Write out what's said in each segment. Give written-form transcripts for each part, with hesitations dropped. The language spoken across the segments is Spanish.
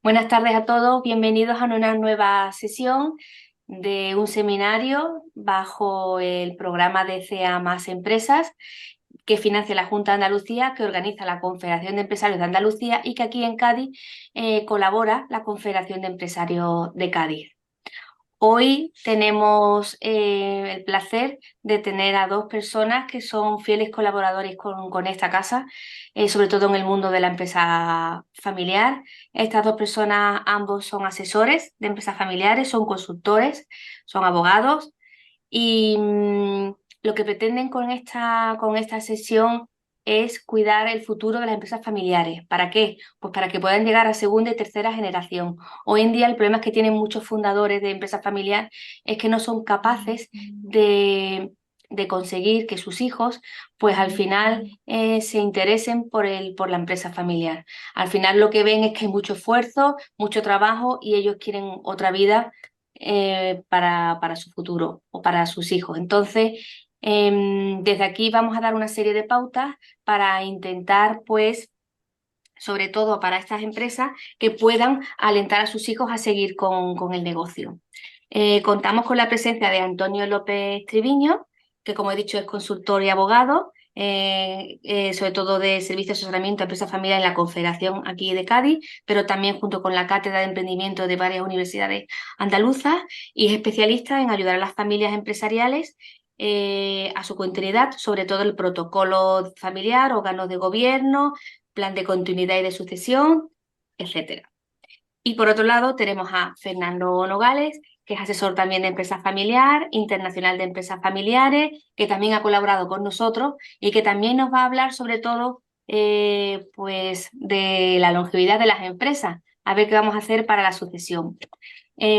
Buenas tardes a todos, bienvenidos a una nueva sesión de un seminario bajo el programa de CA Más Empresas que financia la Junta de Andalucía, que organiza la Confederación de Empresarios de Andalucía y que aquí en Cádiz colabora la Confederación de Empresarios de Cádiz. Hoy tenemos el placer de tener a dos personas que son fieles colaboradores con esta casa, sobre todo en el mundo de la empresa familiar. Estas dos personas, ambos son asesores de empresas familiares, son consultores, son abogados y lo que pretenden con esta sesión es cuidar el futuro de las empresas familiares. ¿Para qué? Pues para que puedan llegar a segunda y tercera generación. Hoy en día el problema es que tienen muchos fundadores de empresas familiares es que no son capaces de conseguir que sus hijos pues al final se interesen por la empresa familiar. Al final lo que ven es que hay mucho esfuerzo, mucho trabajo y ellos quieren otra vida para su futuro o para sus hijos. Entonces, desde aquí vamos a dar una serie de pautas para intentar, pues, sobre todo para estas empresas, que puedan alentar a sus hijos a seguir con el negocio. Contamos con la presencia de Antonio López Triviño, que como he dicho es consultor y abogado, sobre todo de servicio de asesoramiento a empresas familiares en la Confederación aquí de Cádiz, pero también junto con la Cátedra de Emprendimiento de varias universidades andaluzas y es especialista en ayudar a las familias empresariales a su continuidad, sobre todo el protocolo familiar, órganos de gobierno, plan de continuidad y de sucesión, etcétera. Y por otro lado tenemos a Fernando Nogales, que es asesor también de empresa familiar, internacional de empresas familiares, que también ha colaborado con nosotros y que también nos va a hablar sobre todo pues de la longevidad de las empresas, a ver qué vamos a hacer para la sucesión.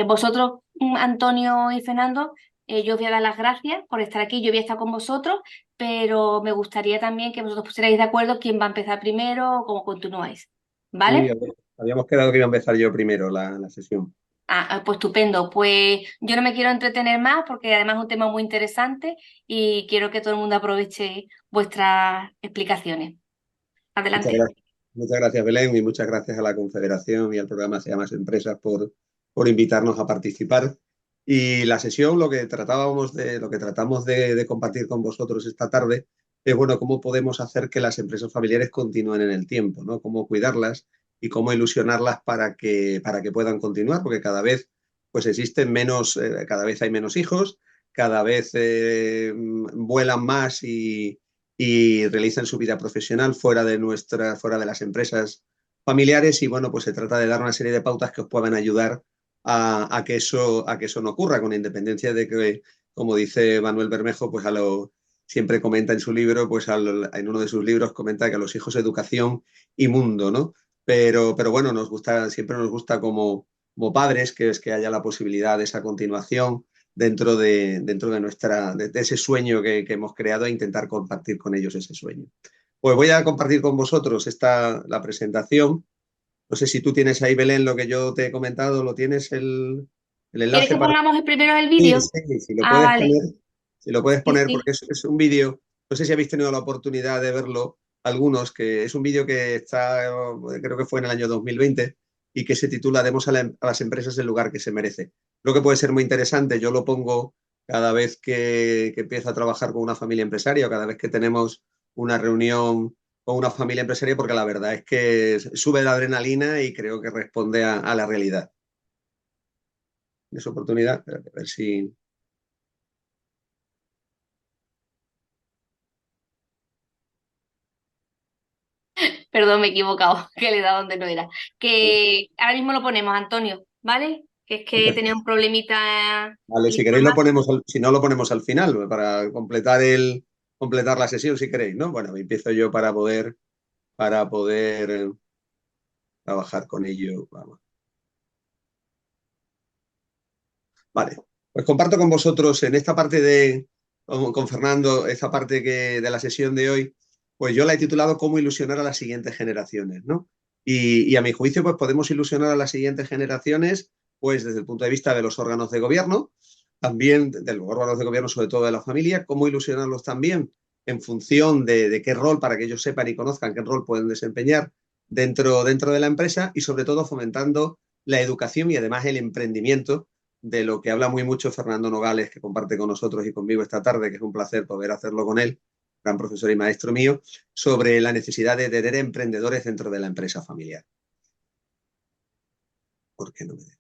Vosotros, Antonio y Fernando, yo os voy a dar las gracias por estar aquí, yo voy a estar con vosotros, pero me gustaría también que vosotros pusierais de acuerdo quién va a empezar primero o cómo continuáis. Sí, ¿Vale? habíamos quedado que iba a empezar yo primero la sesión. Pues estupendo. Pues yo no me quiero entretener más porque además es un tema muy interesante y quiero que todo el mundo aproveche vuestras explicaciones. Muchas Adelante. gracias. Muchas gracias, Belén, y muchas gracias a la Confederación y al programa Se llama Empresas por invitarnos a participar. Y la sesión, lo que tratamos de compartir con vosotros esta tarde es, bueno, cómo podemos hacer que las empresas familiares continúen en el tiempo, ¿no? Cómo cuidarlas y cómo ilusionarlas para que puedan continuar, porque cada vez, pues existen menos, cada vez hay menos hijos, cada vez vuelan más y realizan su vida profesional fuera de las empresas familiares y bueno, pues se trata de dar una serie de pautas que os puedan ayudar a que eso no ocurra, con independencia de que, como dice Manuel Bermejo, pues siempre comenta en su libro, en uno de sus libros comenta que a los hijos educación y mundo, ¿no? Pero bueno, siempre nos gusta como padres que es que haya la posibilidad de esa continuación dentro de ese sueño que hemos creado e intentar compartir con ellos ese sueño. Pues voy a compartir con vosotros la presentación. No sé si tú tienes ahí, Belén, lo que yo te he comentado, ¿lo tienes el ¿Quieres enlace que para...? pongamos el primero el Sí, vídeo? sí, Vale. si lo puedes Sí, poner, porque sí. es un vídeo, no sé si habéis tenido la oportunidad de verlo, algunos, que es un vídeo que está, creo que fue en el año 2020, y que se titula Demos a las empresas el lugar que se merece. Creo que puede ser muy interesante, yo lo pongo cada vez que empiezo a trabajar con una familia empresaria o cada vez que tenemos una reunión con una familia empresaria, porque la verdad es que sube la adrenalina y creo que responde a la realidad. Es oportunidad, a ver si... Perdón, me he equivocado, que le he dado donde no era. Que ahora mismo lo ponemos, Antonio, ¿vale? Que es que tenía un problemita Vale, el si queréis lo informático. ponemos, si no lo ponemos al final para completar la sesión, si queréis, ¿no? Bueno, empiezo yo para poder trabajar con ello. Vamos. Vale, pues comparto con vosotros en esta parte con Fernando, esta parte de la sesión de hoy, pues yo la he titulado Cómo ilusionar a las siguientes generaciones, ¿no? Y a mi juicio, pues podemos ilusionar a las siguientes generaciones, pues desde el punto de vista de los órganos de gobierno, también de los órganos de gobierno, sobre todo de la familia, cómo ilusionarlos también en función de qué rol, para que ellos sepan y conozcan qué rol pueden desempeñar dentro de la empresa y sobre todo fomentando la educación y además el emprendimiento, de lo que habla muy mucho Fernando Nogales, que comparte con nosotros y conmigo esta tarde, que es un placer poder hacerlo con él, gran profesor y maestro mío, sobre la necesidad de tener emprendedores dentro de la empresa familiar. ¿Por qué no me deja?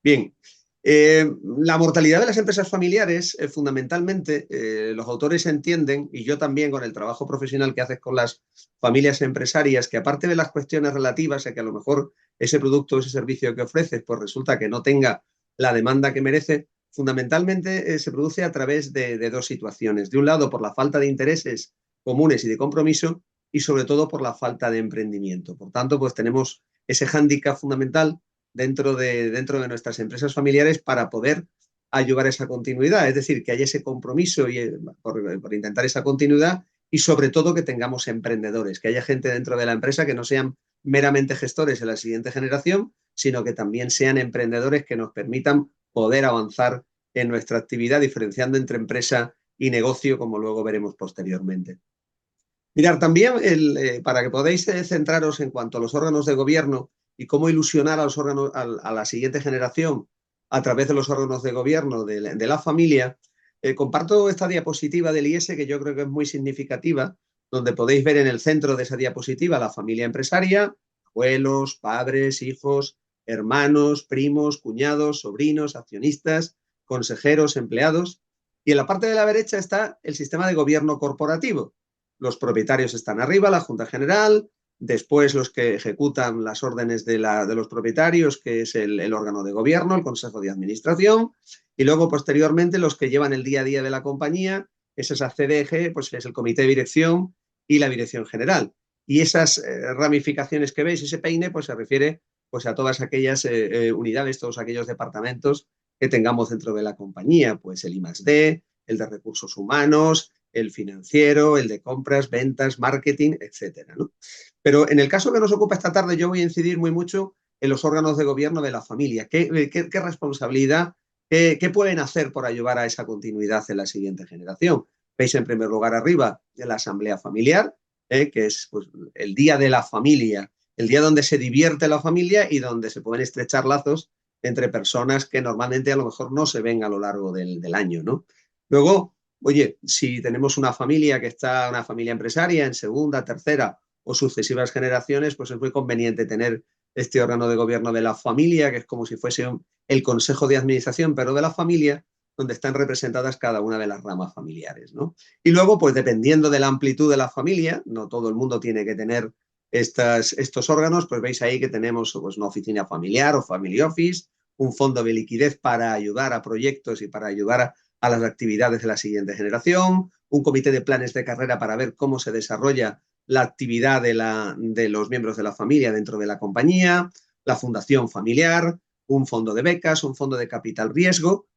Bien, la mortalidad de las empresas familiares, fundamentalmente, los autores entienden, y yo también con el trabajo profesional que haces con las familias empresarias, que aparte de las cuestiones relativas a que a lo mejor ese producto o ese servicio que ofreces, pues resulta que no tenga la demanda que merece, fundamentalmente se produce a través de dos situaciones. De un lado, por la falta de intereses comunes y de compromiso, y sobre todo por la falta de emprendimiento. Por tanto, pues tenemos ese hándicap fundamental dentro de nuestras empresas familiares para poder ayudar a esa continuidad, es decir, que haya ese compromiso por intentar esa continuidad y sobre todo que tengamos emprendedores, que haya gente dentro de la empresa que no sean meramente gestores en la siguiente generación, sino que también sean emprendedores que nos permitan poder avanzar en nuestra actividad, diferenciando entre empresa y negocio, como luego veremos posteriormente. Mirar, también para que podáis centraros en cuanto a los órganos de gobierno y cómo ilusionar a los órganos, a la siguiente generación a través de los órganos de gobierno de la familia, comparto esta diapositiva del IES que yo creo que es muy significativa, donde podéis ver en el centro de esa diapositiva la familia empresaria, abuelos, padres, hijos, hermanos, primos, cuñados, sobrinos, accionistas, consejeros, empleados. Y en la parte de la derecha está el sistema de gobierno corporativo. Los propietarios están arriba, la Junta General, después los que ejecutan las órdenes de los propietarios, que es el órgano de gobierno, el Consejo de Administración, y luego posteriormente los que llevan el día a día de la compañía, es esa CDG, pues es el Comité de Dirección y la Dirección General. Y esas ramificaciones que veis, ese peine, pues se refiere pues a todas aquellas unidades, todos aquellos departamentos que tengamos dentro de la compañía, pues el I+D, el de recursos humanos, el financiero, el de compras, ventas, marketing, etcétera, ¿no? Pero en el caso que nos ocupa esta tarde, yo voy a incidir muy mucho en los órganos de gobierno de la familia. ¿Qué responsabilidad, qué pueden hacer por ayudar a esa continuidad en la siguiente generación? Veis en primer lugar arriba la asamblea familiar, que es pues, el día de la familia, el día donde se divierte la familia y donde se pueden estrechar lazos entre personas que normalmente a lo mejor no se ven a lo largo del año, ¿no? Luego, oye, si tenemos una familia que está, una familia empresaria en segunda, tercera o sucesivas generaciones, pues es muy conveniente tener este órgano de gobierno de la familia, que es como si fuese el consejo de administración, pero de la familia, donde están representadas cada una de las ramas familiares, ¿no? Y luego, pues dependiendo de la amplitud de la familia, no todo el mundo tiene que tener estos órganos, pues veis ahí que tenemos pues, una oficina familiar o family office, un fondo de liquidez para ayudar a proyectos y para ayudar a las actividades de la siguiente generación, un comité de planes de carrera para ver cómo se desarrolla la actividad de los miembros de la familia dentro de la compañía, la fundación familiar, un fondo de becas, un fondo de capital riesgo.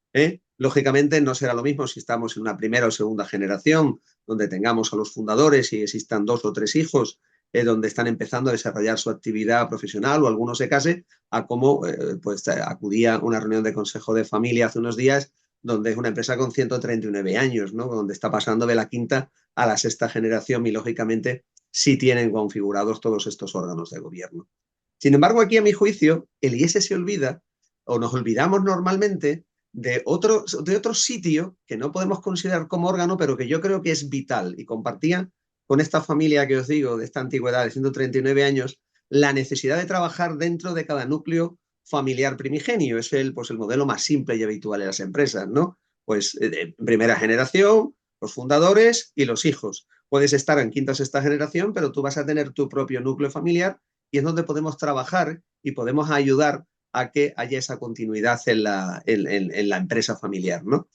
Lógicamente no será lo mismo si estamos en una primera o segunda generación donde tengamos a los fundadores y existan 2 o 3 hijos donde están empezando a desarrollar su actividad profesional o alguno se case, a cómo pues acudía a una reunión de consejo de familia hace unos días donde es una empresa con 139 años, ¿no? Donde está pasando de la quinta a la sexta generación y lógicamente sí tienen configurados todos estos órganos de gobierno. Sin embargo, aquí a mi juicio, el IES se olvida o nos olvidamos normalmente de otro sitio que no podemos considerar como órgano, pero que yo creo que es vital y compartía con esta familia que os digo, de esta antigüedad de 139 años, la necesidad de trabajar dentro de cada núcleo familiar primigenio. Es pues, el modelo más simple y habitual en las empresas, ¿no? Pues primera generación, los fundadores y los hijos. Puedes estar en quinta o sexta generación, pero tú vas a tener tu propio núcleo familiar y es donde podemos trabajar y podemos ayudar a que haya esa continuidad en la empresa familiar, ¿no?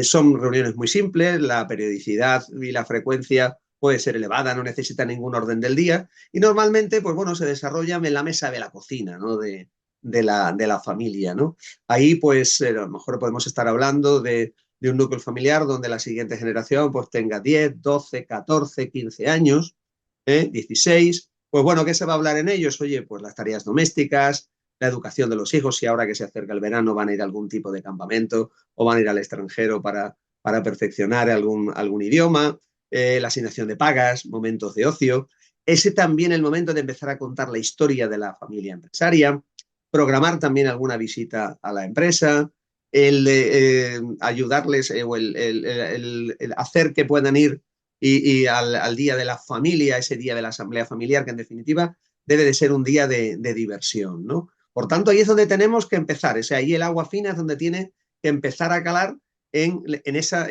Son reuniones muy simples, la periodicidad y la frecuencia puede ser elevada, no necesita ningún orden del día y normalmente, pues bueno, se desarrolla en la mesa de la cocina, ¿no? De la familia, ¿no? Ahí, pues, a lo mejor podemos estar hablando de un núcleo familiar donde la siguiente generación pues tenga 10, 12, 14, 15 años, 16. Pues bueno, ¿qué se va a hablar en ellos? Oye, pues las tareas domésticas, la educación de los hijos, si ahora que se acerca el verano van a ir a algún tipo de campamento o van a ir al extranjero para perfeccionar algún idioma, la asignación de pagas, momentos de ocio. Ese también el momento de empezar a contar la historia de la familia empresaria, programar también alguna visita a la empresa, el ayudarles o el hacer que puedan ir y al día de la familia, ese día de la asamblea familiar, que en definitiva debe de ser un día de diversión, ¿no? Por tanto, ahí es donde tenemos que empezar. O sea, ahí el agua fina es donde tiene que empezar a calar en esa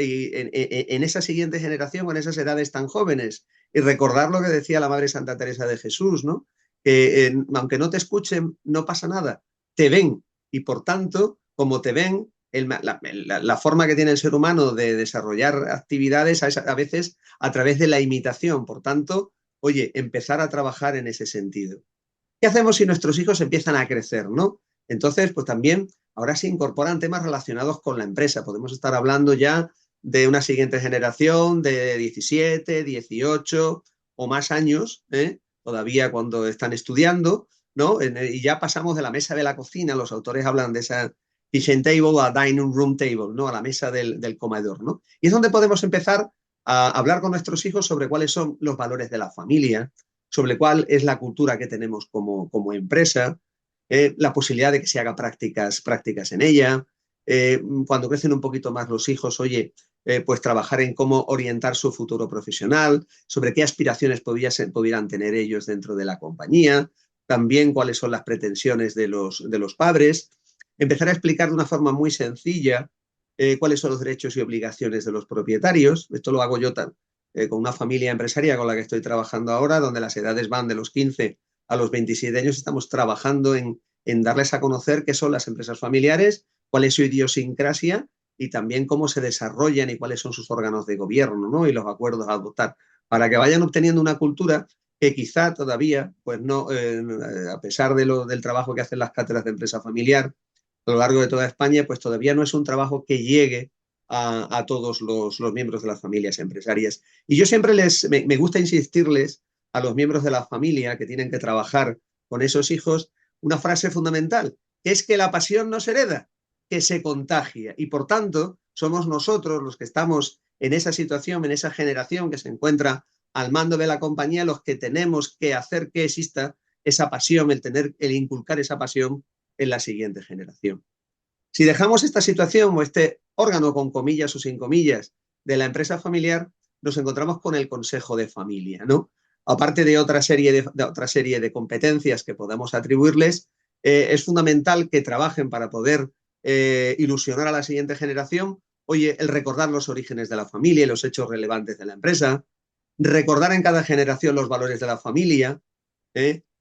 siguiente generación, con esas edades tan jóvenes. Y recordar lo que decía la Madre Santa Teresa de Jesús, ¿no? Que aunque no te escuchen, no pasa nada. Te ven. Y por tanto, como te ven, la forma que tiene el ser humano de desarrollar actividades a veces a través de la imitación. Por tanto, oye, empezar a trabajar en ese sentido. ¿Qué hacemos si nuestros hijos empiezan a crecer, no? Entonces, pues también ahora se incorporan temas relacionados con la empresa. Podemos estar hablando ya de una siguiente generación de 17, 18 o más años, todavía cuando están estudiando, ¿no? Y ya pasamos de la mesa de la cocina, los autores hablan de esa kitchen table a dining room table, ¿no? A la mesa del comedor, ¿no? Y es donde podemos empezar a hablar con nuestros hijos sobre cuáles son los valores de la familia, sobre cuál es la cultura que tenemos como empresa, la posibilidad de que se haga prácticas en ella. Cuando crecen un poquito más los hijos, oye, pues trabajar en cómo orientar su futuro profesional, sobre qué aspiraciones pudieran tener ellos dentro de la compañía, también cuáles son las pretensiones de los padres, empezar a explicar de una forma muy sencilla cuáles son los derechos y obligaciones de los propietarios. Esto lo hago yo con una familia empresaria con la que estoy trabajando ahora, donde las edades van de los 15 a los 27 años. Estamos trabajando en darles a conocer qué son las empresas familiares, cuál es su idiosincrasia y también cómo se desarrollan y cuáles son sus órganos de gobierno, ¿no? Y los acuerdos a adoptar, para que vayan obteniendo una cultura que quizá todavía, pues no, a pesar del trabajo que hacen las cátedras de empresa familiar a lo largo de toda España, pues todavía no es un trabajo que llegue a todos los miembros de las familias empresarias. Y yo siempre me gusta insistirles a los miembros de la familia que tienen que trabajar con esos hijos una frase fundamental, que es que la pasión no se hereda, que se contagia. Y por tanto, somos nosotros los que estamos en esa situación, en esa generación que se encuentra al mando de la compañía, los que tenemos que hacer que exista esa pasión, el inculcar esa pasión en la siguiente generación. Si dejamos esta situación o este órgano con comillas o sin comillas de la empresa familiar, nos encontramos con el consejo de familia, ¿no? Aparte de otra serie de competencias que podamos atribuirles, es fundamental que trabajen para poder ilusionar a la siguiente generación. Oye, el recordar los orígenes de la familia y los hechos relevantes de la empresa, recordar en cada generación los valores de la familia.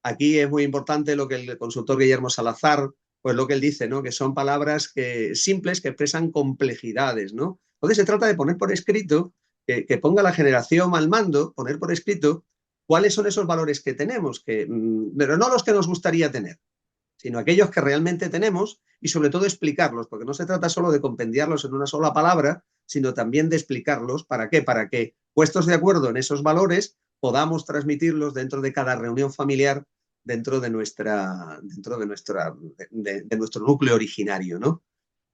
Aquí es muy importante lo que el consultor Guillermo Salazar, pues lo que él dice, ¿no? Que son palabras simples que expresan complejidades, ¿no? Entonces se trata de poner por escrito, que ponga la generación al mando, poner por escrito cuáles son esos valores que tenemos, pero no los que nos gustaría tener, sino aquellos que realmente tenemos y sobre todo explicarlos, porque no se trata solo de compendiarlos en una sola palabra, sino también de explicarlos. ¿Para qué? Para que, puestos de acuerdo en esos valores, podamos transmitirlos dentro de cada reunión familiar, dentro de nuestro núcleo originario, ¿no?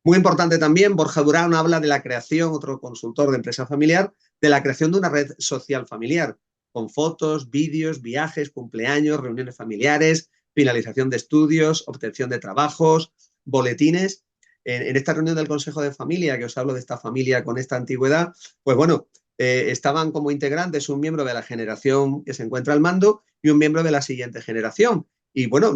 Muy importante también, Borja Durán habla de la creación, otro consultor de empresa familiar, de la creación de una red social familiar, con fotos, vídeos, viajes, cumpleaños, reuniones familiares, finalización de estudios, obtención de trabajos, boletines. En esta reunión del Consejo de Familia, que os hablo de esta familia con esta antigüedad, pues bueno, estaban como integrantes un miembro de la generación que se encuentra al mando y un miembro de la siguiente generación. Y bueno,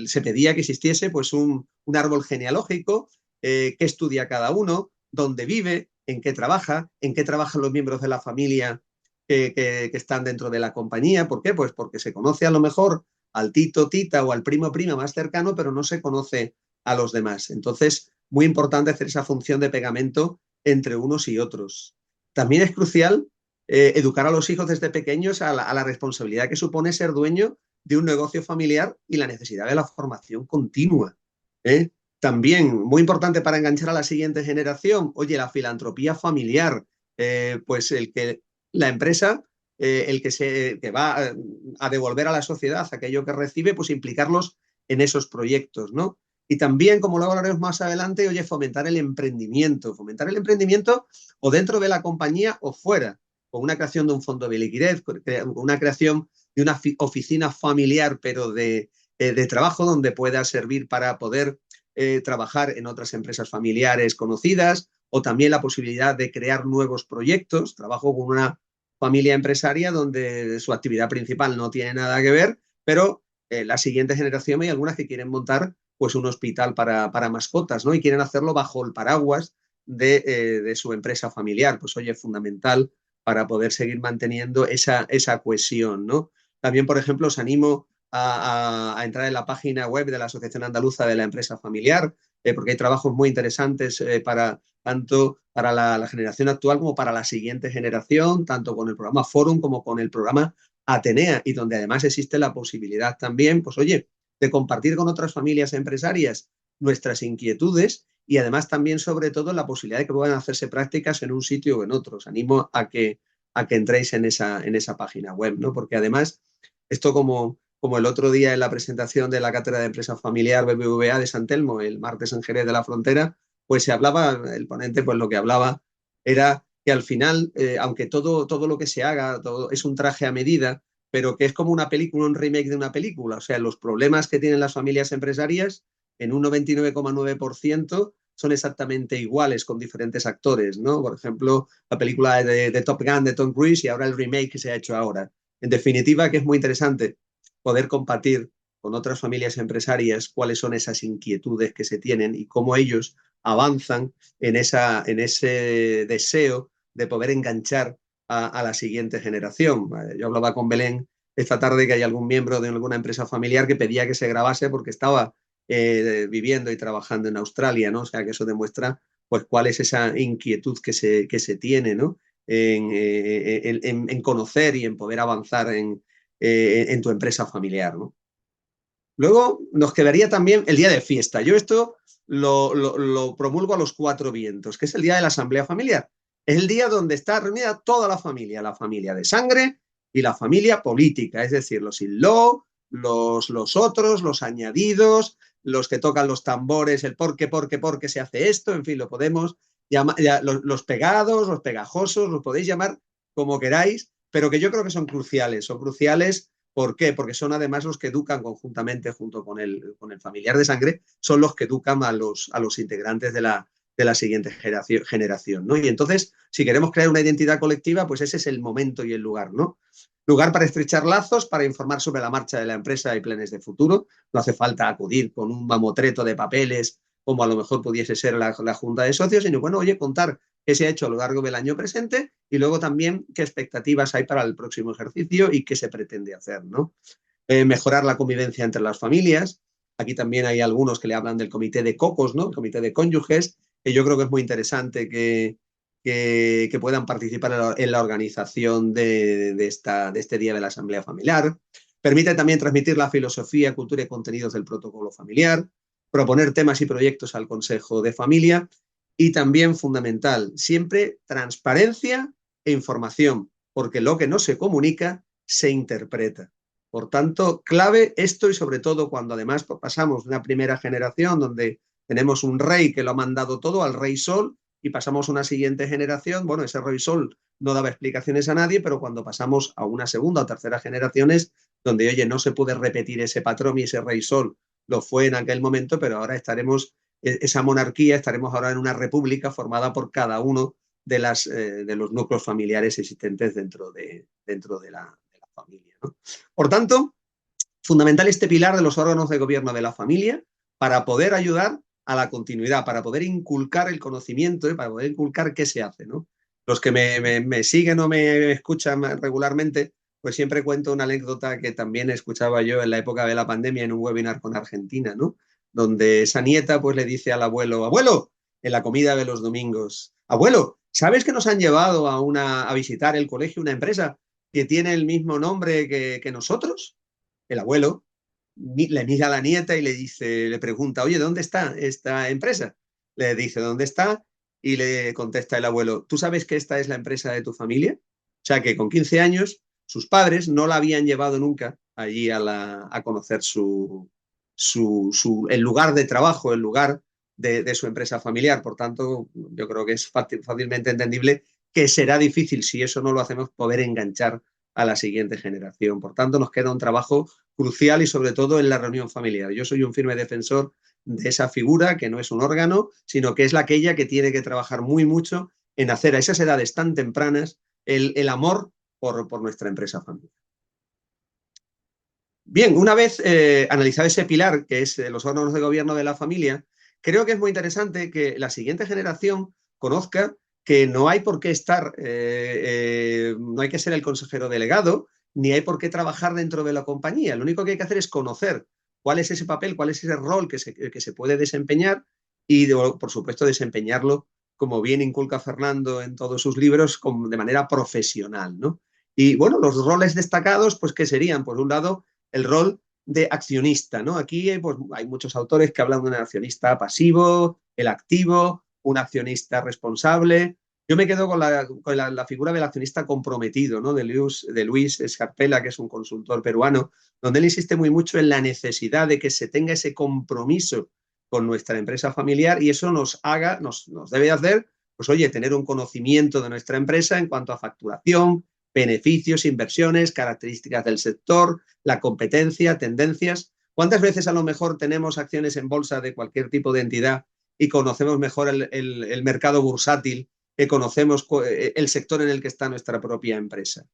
se pedía que existiese pues un árbol genealógico, qué estudia cada uno, dónde vive, en qué trabajan los miembros de la familia que están dentro de la compañía. ¿Por qué? Pues porque se conoce a lo mejor al tito, tita o al primo, prima más cercano, pero no se conoce a los demás. Entonces, muy importante hacer esa función de pegamento entre unos y otros. También es crucial educar a los hijos desde pequeños a la responsabilidad que supone ser dueño de un negocio familiar y la necesidad de la formación continua. También, muy importante para enganchar a la siguiente generación, oye, la filantropía familiar, pues la empresa, que va a devolver a la sociedad aquello que recibe, pues implicarlos en esos proyectos, ¿no? Y también, como lo hablaremos más adelante, oye, fomentar el emprendimiento o dentro de la compañía o fuera. con una creación de un fondo de liquidez, con una creación de una oficina familiar, pero de trabajo donde pueda servir para poder trabajar en otras empresas familiares conocidas, o también la posibilidad de crear nuevos proyectos. Trabajo con una familia empresaria donde su actividad principal no tiene nada que ver, pero la siguiente generación hay algunas que quieren montar pues un hospital para mascotas, ¿no? Y quieren hacerlo bajo el paraguas de su empresa familiar. Pues oye, es fundamental para poder seguir manteniendo esa cohesión, ¿no? También, por ejemplo, os animo a entrar en la página web de la Asociación Andaluza de la Empresa Familiar, porque hay trabajos muy interesantes tanto para la generación actual como para la siguiente generación, tanto con el programa Forum como con el programa Atenea, y donde además existe la posibilidad también, pues oye, de compartir con otras familias empresarias nuestras inquietudes, y además también, sobre todo, la posibilidad de que puedan hacerse prácticas en un sitio o en otro. Os animo a que entréis en esa página web, ¿no? Porque además, esto como el otro día en la presentación de la Cátedra de Empresa Familiar BBVA de San Telmo, el martes en Jerez de la Frontera, pues se hablaba, el ponente pues lo que hablaba era que al final, aunque todo lo que se haga todo es un traje a medida, pero que es como una película, un remake de una película. O sea, los problemas que tienen las familias empresarias en un 99,9% son exactamente iguales con diferentes actores, ¿no? Por ejemplo, la película de Top Gun de Tom Cruise y ahora el remake que se ha hecho ahora. En definitiva, que es muy interesante poder compartir con otras familias empresarias cuáles son esas inquietudes que se tienen y cómo ellos avanzan en ese deseo de poder enganchar a la siguiente generación. Yo hablaba con Belén esta tarde que hay algún miembro de alguna empresa familiar que pedía que se grabase porque estaba viviendo y trabajando en Australia, ¿no? O sea, que eso demuestra pues cuál es esa inquietud que se tiene, ¿no? En conocer y en poder avanzar en tu empresa familiar, ¿no? Luego nos quedaría también el día de fiesta. Yo esto lo promulgo a los cuatro vientos, que es el día de la asamblea familiar. Es el día donde está reunida toda la familia de sangre y la familia política, es decir, los in-law, los otros, los añadidos, los que tocan los tambores, el por qué se hace esto, en fin, lo podemos llamar, los pegados, los pegajosos, los podéis llamar como queráis, pero que yo creo que son cruciales. ¿Por qué? Porque son además los que educan conjuntamente junto con el familiar de sangre, son los que educan a los integrantes de la siguiente generación, ¿no? Y entonces, si queremos crear una identidad colectiva, pues ese es el momento y el lugar, ¿no? Lugar para estrechar lazos, para informar sobre la marcha de la empresa y planes de futuro. No hace falta acudir con un mamotreto de papeles, como a lo mejor pudiese ser la junta de socios, sino, bueno, oye, contar qué se ha hecho a lo largo del año presente y luego también qué expectativas hay para el próximo ejercicio y qué se pretende hacer, ¿no? Mejorar la convivencia entre las familias. Aquí también hay algunos que le hablan del comité de cocos, ¿no? El comité de cónyuges, que yo creo que es muy interesante que puedan participar en la organización de este día de la Asamblea Familiar. Permite también transmitir la filosofía, cultura y contenidos del protocolo familiar, proponer temas y proyectos al Consejo de Familia y también, fundamental, siempre transparencia e información, porque lo que no se comunica se interpreta. Por tanto, clave esto, y sobre todo cuando además pasamos de una primera generación donde tenemos un rey que lo ha mandado todo al rey Sol y pasamos a una siguiente generación, bueno, ese rey Sol no daba explicaciones a nadie, pero cuando pasamos a una segunda o tercera generaciones donde, oye, no se puede repetir ese patrón y ese rey Sol lo fue en aquel momento, pero ahora estaremos, esa monarquía, estaremos ahora en una república formada por cada uno de los núcleos familiares existentes dentro de la familia, ¿no? Por tanto, fundamental este pilar de los órganos de gobierno de la familia para poder ayudar a la continuidad, para poder inculcar el conocimiento y para poder inculcar qué se hace, ¿no? Los que me siguen o me escuchan regularmente, pues siempre cuento una anécdota que también escuchaba yo en la época de la pandemia en un webinar con Argentina, ¿no? Donde esa nieta pues le dice al abuelo, abuelo, en la comida de los domingos, abuelo, ¿sabes que nos han llevado a visitar el colegio una empresa que tiene el mismo nombre que nosotros? El abuelo le mira a la nieta y le pregunta, oye, ¿dónde está esta empresa? Le dice, ¿dónde está? Y le contesta el abuelo, ¿tú sabes que esta es la empresa de tu familia? O sea que con 15 años sus padres no la habían llevado nunca allí a conocer el lugar de trabajo, el lugar de su empresa familiar. Por tanto, yo creo que es fácilmente entendible que será difícil, si eso no lo hacemos, poder enganchar a la siguiente generación. Por tanto, nos queda un trabajo crucial y sobre todo en la reunión familiar. Yo soy un firme defensor de esa figura, que no es un órgano, sino que es aquella que tiene que trabajar muy mucho en hacer a esas edades tan tempranas el amor por nuestra empresa familiar. Bien, una vez analizado ese pilar, que es los órganos de gobierno de la familia, creo que es muy interesante que la siguiente generación conozca que no hay por qué estar, no hay que ser el consejero delegado, ni hay por qué trabajar dentro de la compañía. Lo único que hay que hacer es conocer cuál es ese papel, cuál es ese rol que se puede desempeñar y, por supuesto, desempeñarlo, como bien inculca Fernando en todos sus libros, de manera profesional, ¿no? Y, bueno, los roles destacados, pues, ¿qué serían? Por un lado, el rol de accionista, ¿no? Aquí pues, hay muchos autores que hablan de un accionista pasivo, el activo, un accionista responsable. Yo me quedo con la figura del accionista comprometido, ¿no? De Luis Scarpella, que es un consultor peruano, donde él insiste muy mucho en la necesidad de que se tenga ese compromiso con nuestra empresa familiar y eso nos debe hacer, pues oye, tener un conocimiento de nuestra empresa en cuanto a facturación, beneficios, inversiones, características del sector, la competencia, tendencias. ¿Cuántas veces a lo mejor tenemos acciones en bolsa de cualquier tipo de entidad y conocemos mejor el mercado bursátil, que conocemos el sector en el que está nuestra propia empresa?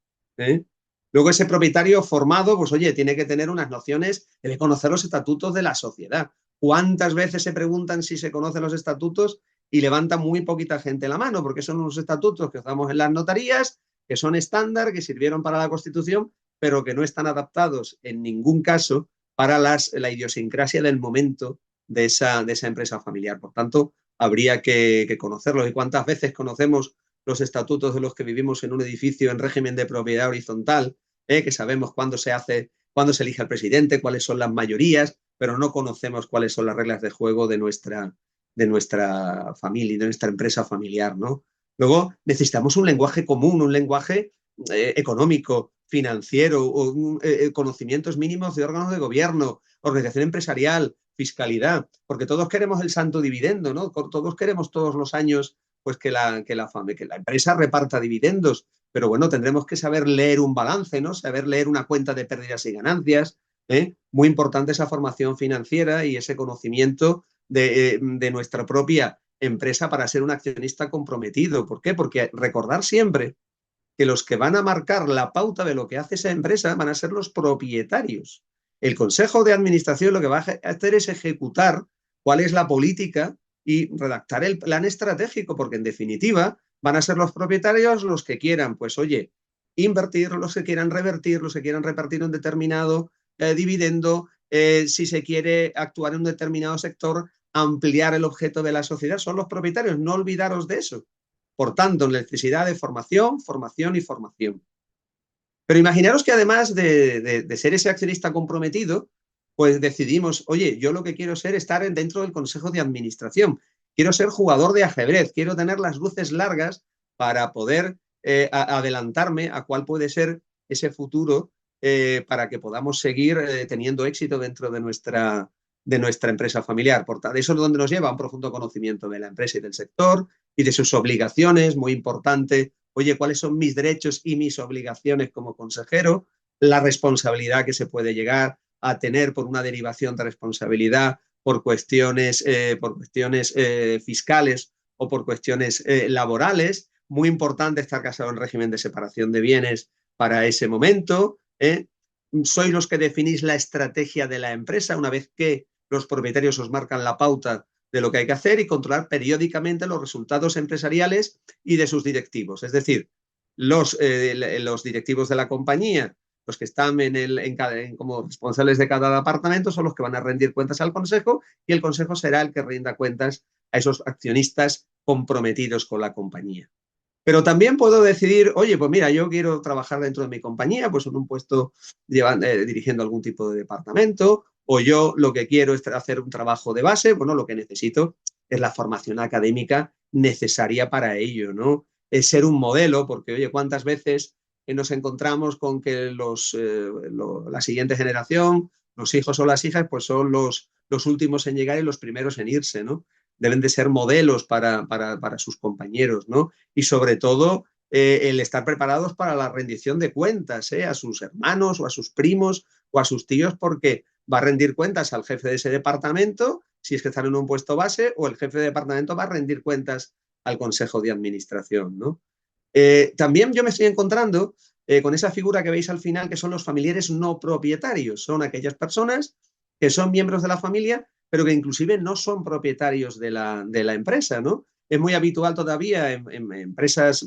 Luego ese propietario formado, pues oye, tiene que tener unas nociones, debe conocer los estatutos de la sociedad. ¿Cuántas veces se preguntan si se conocen los estatutos y levanta muy poquita gente la mano? Porque son unos estatutos que usamos en las notarías, que son estándar, que sirvieron para la Constitución, pero que no están adaptados en ningún caso para la idiosincrasia del momento de esa empresa familiar. Por tanto, habría que conocerlos. ¿Y cuántas veces conocemos los estatutos de los que vivimos en un edificio en régimen de propiedad horizontal, que sabemos cuándo se elige al presidente, cuáles son las mayorías, pero no conocemos cuáles son las reglas de juego de nuestra familia, de nuestra empresa familiar, ¿no? Luego necesitamos un lenguaje común, un lenguaje económico, financiero, conocimientos mínimos de órganos de gobierno, organización empresarial, fiscalidad, porque todos queremos el santo dividendo, ¿no? Todos queremos todos los años pues que la empresa reparta dividendos, pero bueno, tendremos que saber leer un balance, ¿no? Saber leer una cuenta de pérdidas y ganancias, ¿eh? Muy importante esa formación financiera y ese conocimiento de nuestra propia empresa para ser un accionista comprometido. ¿Por qué? Porque recordar siempre que los que van a marcar la pauta de lo que hace esa empresa van a ser los propietarios. El consejo de administración lo que va a hacer es ejecutar cuál es la política y redactar el plan estratégico, porque en definitiva van a ser los propietarios los que quieran, pues oye, invertir, los que quieran revertir, los que quieran repartir un determinado dividendo, si se quiere actuar en un determinado sector, ampliar el objeto de la sociedad, son los propietarios, no olvidaros de eso. Por tanto, necesidad de formación, formación y formación. Pero imaginaros que además de ser ese accionista comprometido, pues decidimos, oye, yo lo que quiero ser es estar dentro del consejo de administración, quiero ser jugador de ajedrez, quiero tener las luces largas para poder adelantarme a cuál puede ser ese futuro para que podamos seguir teniendo éxito dentro de nuestra empresa familiar. Por tanto, eso es donde nos lleva a un profundo conocimiento de la empresa y del sector y de sus obligaciones, muy importante. Oye, ¿cuáles son mis derechos y mis obligaciones como consejero? La responsabilidad que se puede llegar a tener por una derivación de responsabilidad por cuestiones fiscales o por cuestiones laborales. Muy importante estar casado en régimen de separación de bienes para ese momento. Sois los que definís la estrategia de la empresa una vez que los propietarios os marcan la pauta de lo que hay que hacer y controlar periódicamente los resultados empresariales y de sus directivos. Es decir, los directivos de la compañía, los que están como responsables de cada departamento, son los que van a rendir cuentas al consejo y el consejo será el que rinda cuentas a esos accionistas comprometidos con la compañía. Pero también puedo decidir, oye, pues mira, yo quiero trabajar dentro de mi compañía, pues en un puesto dirigiendo algún tipo de departamento, o yo lo que quiero es hacer un trabajo de base, bueno, lo que necesito es la formación académica necesaria para ello, ¿no? Es ser un modelo, porque, oye, ¿cuántas veces nos encontramos con que la siguiente generación, los hijos o las hijas, pues son los últimos en llegar y los primeros en irse, ¿no? Deben de ser modelos para sus compañeros, ¿no? Y sobre todo el estar preparados para la rendición de cuentas a sus hermanos o a sus primos o a sus tíos, porque va a rendir cuentas al jefe de ese departamento, si es que están en un puesto base, o el jefe de departamento va a rendir cuentas al consejo de administración, ¿no? También yo me estoy encontrando con esa figura que veis al final, que son los familiares no propietarios. Son aquellas personas que son miembros de la familia, pero que inclusive no son propietarios de la empresa, ¿no? Es muy habitual todavía en empresas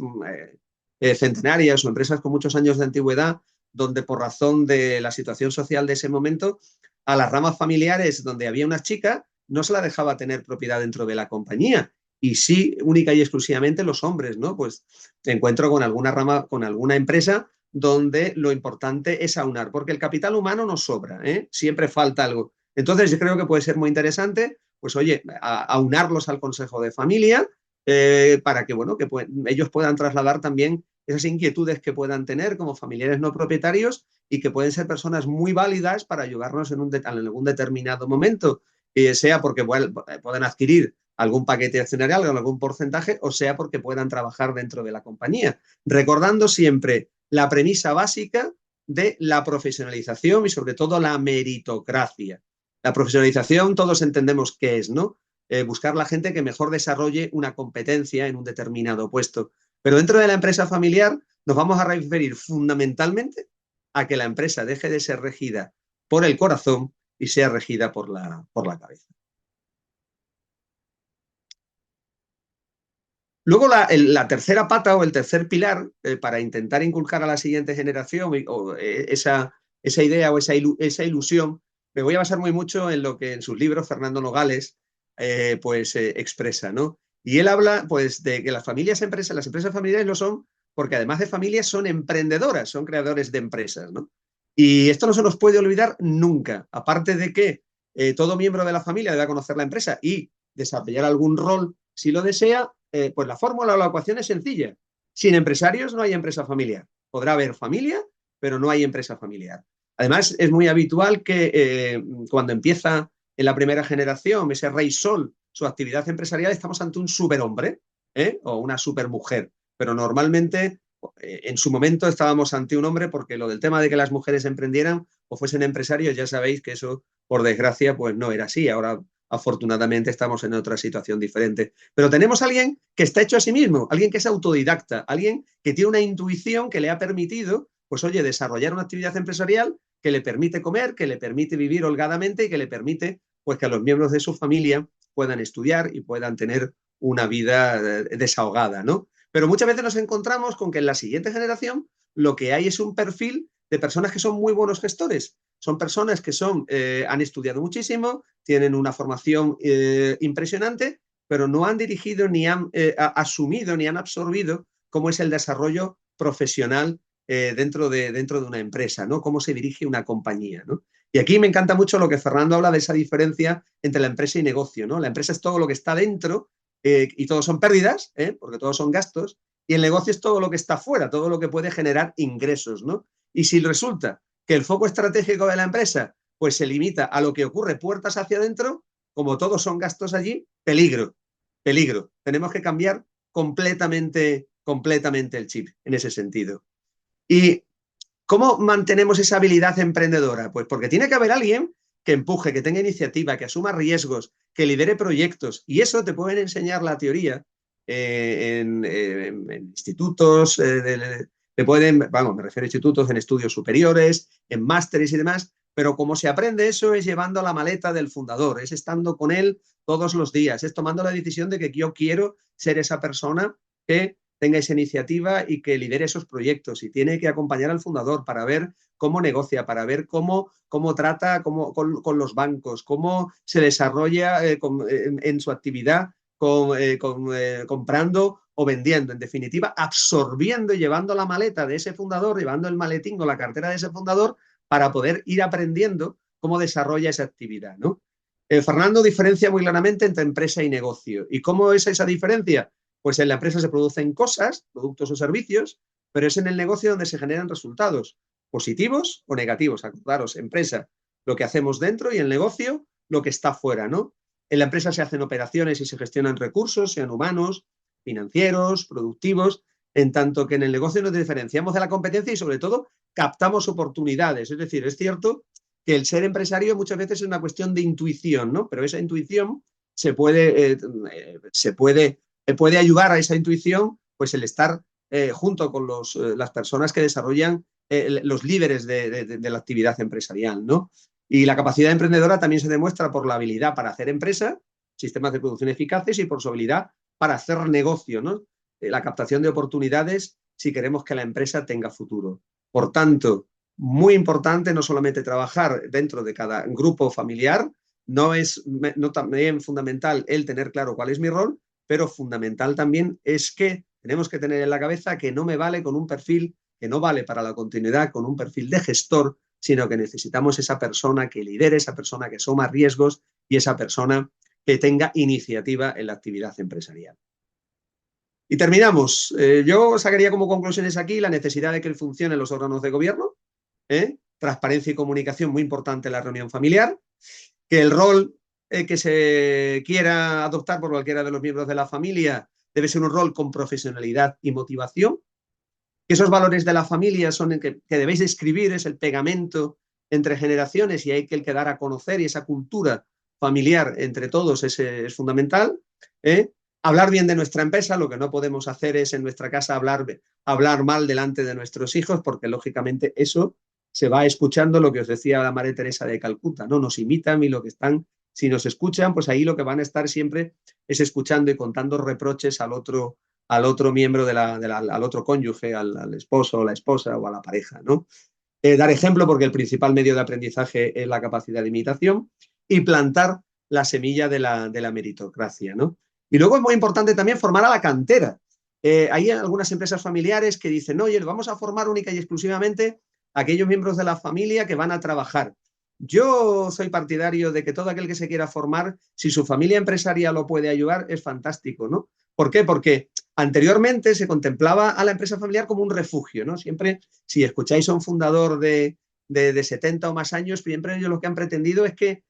centenarias o empresas con muchos años de antigüedad, donde por razón de la situación social de ese momento, a las ramas familiares donde había una chica, no se la dejaba tener propiedad dentro de la compañía. Y sí, única y exclusivamente los hombres, ¿no? Pues te encuentro con alguna rama, con alguna empresa donde lo importante es aunar, porque el capital humano no sobra, siempre falta algo. Entonces yo creo que puede ser muy interesante, pues oye, aunarlos al consejo de familia para que, bueno, que ellos puedan trasladar también esas inquietudes que puedan tener como familiares no propietarios y que pueden ser personas muy válidas para ayudarnos en algún determinado momento, sea porque puedan adquirir algún paquete accionarial o algún porcentaje, o sea porque puedan trabajar dentro de la compañía. Recordando siempre la premisa básica de la profesionalización y sobre todo la meritocracia. La profesionalización todos entendemos qué es, ¿no? Buscar la gente que mejor desarrolle una competencia en un determinado puesto. Pero dentro de la empresa familiar nos vamos a referir fundamentalmente a que la empresa deje de ser regida por el corazón y sea regida por la cabeza. Luego la tercera pata o el tercer pilar para intentar inculcar a la siguiente generación esa idea o esa ilusión, me voy a basar muy mucho en lo que en sus libros Fernando Nogales expresa, ¿no? Y él habla pues de que las empresas familiares lo son porque además de familias son emprendedoras, son creadores de empresas, ¿no? Y esto no se nos puede olvidar nunca, aparte de que todo miembro de la familia debe conocer la empresa y desarrollar algún rol si lo desea. Pues la fórmula o la ecuación es sencilla. Sin empresarios no hay empresa familiar. Podrá haber familia, pero no hay empresa familiar. Además, es muy habitual que cuando empieza en la primera generación ese rey sol su actividad empresarial, estamos ante un superhombre o una supermujer. Pero normalmente, en su momento, estábamos ante un hombre porque lo del tema de que las mujeres emprendieran o fuesen empresarios, ya sabéis que eso, por desgracia, pues no era así. Ahora afortunadamente estamos en otra situación diferente. Pero tenemos a alguien que está hecho a sí mismo, alguien que es autodidacta, alguien que tiene una intuición que le ha permitido, pues oye, desarrollar una actividad empresarial que le permite comer, que le permite vivir holgadamente y que le permite pues que a los miembros de su familia puedan estudiar y puedan tener una vida desahogada, ¿no? Pero muchas veces nos encontramos con que en la siguiente generación lo que hay es un perfil de personas que son muy buenos gestores. Son personas que han estudiado muchísimo, tienen una formación impresionante, pero no han dirigido ni han asumido ni han absorbido cómo es el desarrollo profesional dentro de una empresa, ¿no? Cómo se dirige una compañía, ¿no? Y aquí me encanta mucho lo que Fernando habla de esa diferencia entre la empresa y negocio, ¿no? La empresa es todo lo que está dentro y todo son pérdidas, porque todos son gastos, y el negocio es todo lo que está fuera, todo lo que puede generar ingresos, ¿no? Y si resulta que el foco estratégico de la empresa pues se limita a lo que ocurre puertas hacia adentro, como todos son gastos allí, peligro, peligro. Tenemos que cambiar completamente el chip en ese sentido. ¿Y cómo mantenemos esa habilidad emprendedora? Pues porque tiene que haber alguien que empuje, que tenga iniciativa, que asuma riesgos, que lidere proyectos. Y eso te pueden enseñar la teoría en institutos, me refiero a institutos en estudios superiores, en másteres y demás, pero como se aprende eso es llevando la maleta del fundador, es estando con él todos los días, es tomando la decisión de que yo quiero ser esa persona que tenga esa iniciativa y que lidere esos proyectos y tiene que acompañar al fundador para ver cómo negocia, para ver cómo trata con los bancos, cómo se desarrolla en su actividad comprando o vendiendo, en definitiva, absorbiendo y llevando la maleta de ese fundador, llevando el maletín o la cartera de ese fundador para poder ir aprendiendo cómo desarrolla esa actividad, ¿no? Fernando diferencia muy claramente entre empresa y negocio. ¿Y cómo es esa diferencia? Pues en la empresa se producen cosas, productos o servicios, pero es en el negocio donde se generan resultados positivos o negativos. Acordaros, empresa, lo que hacemos dentro, y el negocio, lo que está fuera, ¿no? En la empresa se hacen operaciones y se gestionan recursos, sean humanos, financieros, productivos, en tanto que en el negocio nos diferenciamos de la competencia y sobre todo captamos oportunidades. Es decir, es cierto que el ser empresario muchas veces es una cuestión de intuición, ¿no? Pero esa intuición puede ayudar a esa intuición, pues el estar junto con las personas que desarrollan los líderes de la actividad empresarial, ¿no? Y la capacidad emprendedora también se demuestra por la habilidad para hacer empresa, sistemas de producción eficaces y por su habilidad para hacer negocio, ¿no? La captación de oportunidades si queremos que la empresa tenga futuro. Por tanto, muy importante no solamente trabajar dentro de cada grupo familiar, no también fundamental el tener claro cuál es mi rol, pero fundamental también es que tenemos que tener en la cabeza que no me vale con un perfil, que no vale para la continuidad con un perfil de gestor, sino que necesitamos esa persona que lidere, esa persona que asuma riesgos y esa persona que tenga iniciativa en la actividad empresarial. Y terminamos. Yo sacaría como conclusiones aquí la necesidad de que funcionen los órganos de gobierno, transparencia y comunicación muy importante en la reunión familiar, que el rol que se quiera adoptar por cualquiera de los miembros de la familia debe ser un rol con profesionalidad y motivación, que esos valores de la familia son el que debéis escribir, es el pegamento entre generaciones y hay que dar a conocer y esa cultura familiar entre todos es fundamental. Hablar bien de nuestra empresa, lo que no podemos hacer es en nuestra casa hablar mal delante de nuestros hijos, porque lógicamente eso se va escuchando, lo que os decía la Madre Teresa de Calcuta, ¿no? Nos imitan y lo que están, si nos escuchan, pues ahí lo que van a estar siempre es escuchando y contando reproches al otro miembro, al otro cónyuge, al esposo o la esposa o a la pareja, ¿no? Dar ejemplo porque el principal medio de aprendizaje es la capacidad de imitación y plantar la semilla de la meritocracia, ¿no? Y luego es muy importante también formar a la cantera. Hay algunas empresas familiares que dicen, oye, vamos a formar única y exclusivamente a aquellos miembros de la familia que van a trabajar. Yo soy partidario de que todo aquel que se quiera formar, si su familia empresaria lo puede ayudar, es fantástico, ¿no? ¿Por qué? Porque anteriormente se contemplaba a la empresa familiar como un refugio, ¿no? Siempre, si escucháis a un fundador de 70 o más años, siempre ellos lo que han pretendido es que,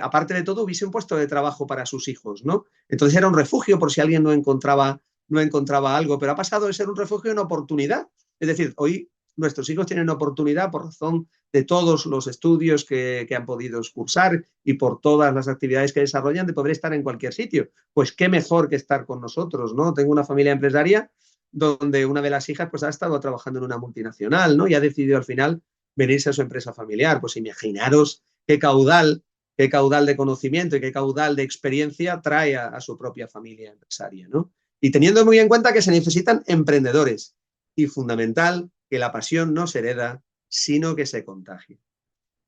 aparte de todo, hubiese un puesto de trabajo para sus hijos, ¿no? Entonces era un refugio por si alguien no encontraba algo, pero ha pasado de ser un refugio a una oportunidad. Es decir, hoy nuestros hijos tienen oportunidad por razón de todos los estudios que han podido cursar y por todas las actividades que desarrollan de poder estar en cualquier sitio. Pues qué mejor que estar con nosotros, ¿no? Tengo una familia empresaria donde una de las hijas pues ha estado trabajando en una multinacional, ¿no? Y ha decidido al final venirse a su empresa familiar. Pues imaginaros qué caudal de conocimiento y qué caudal de experiencia trae a su propia familia empresaria, ¿no? Y teniendo muy en cuenta que se necesitan emprendedores y fundamental que la pasión no se hereda, sino que se contagie.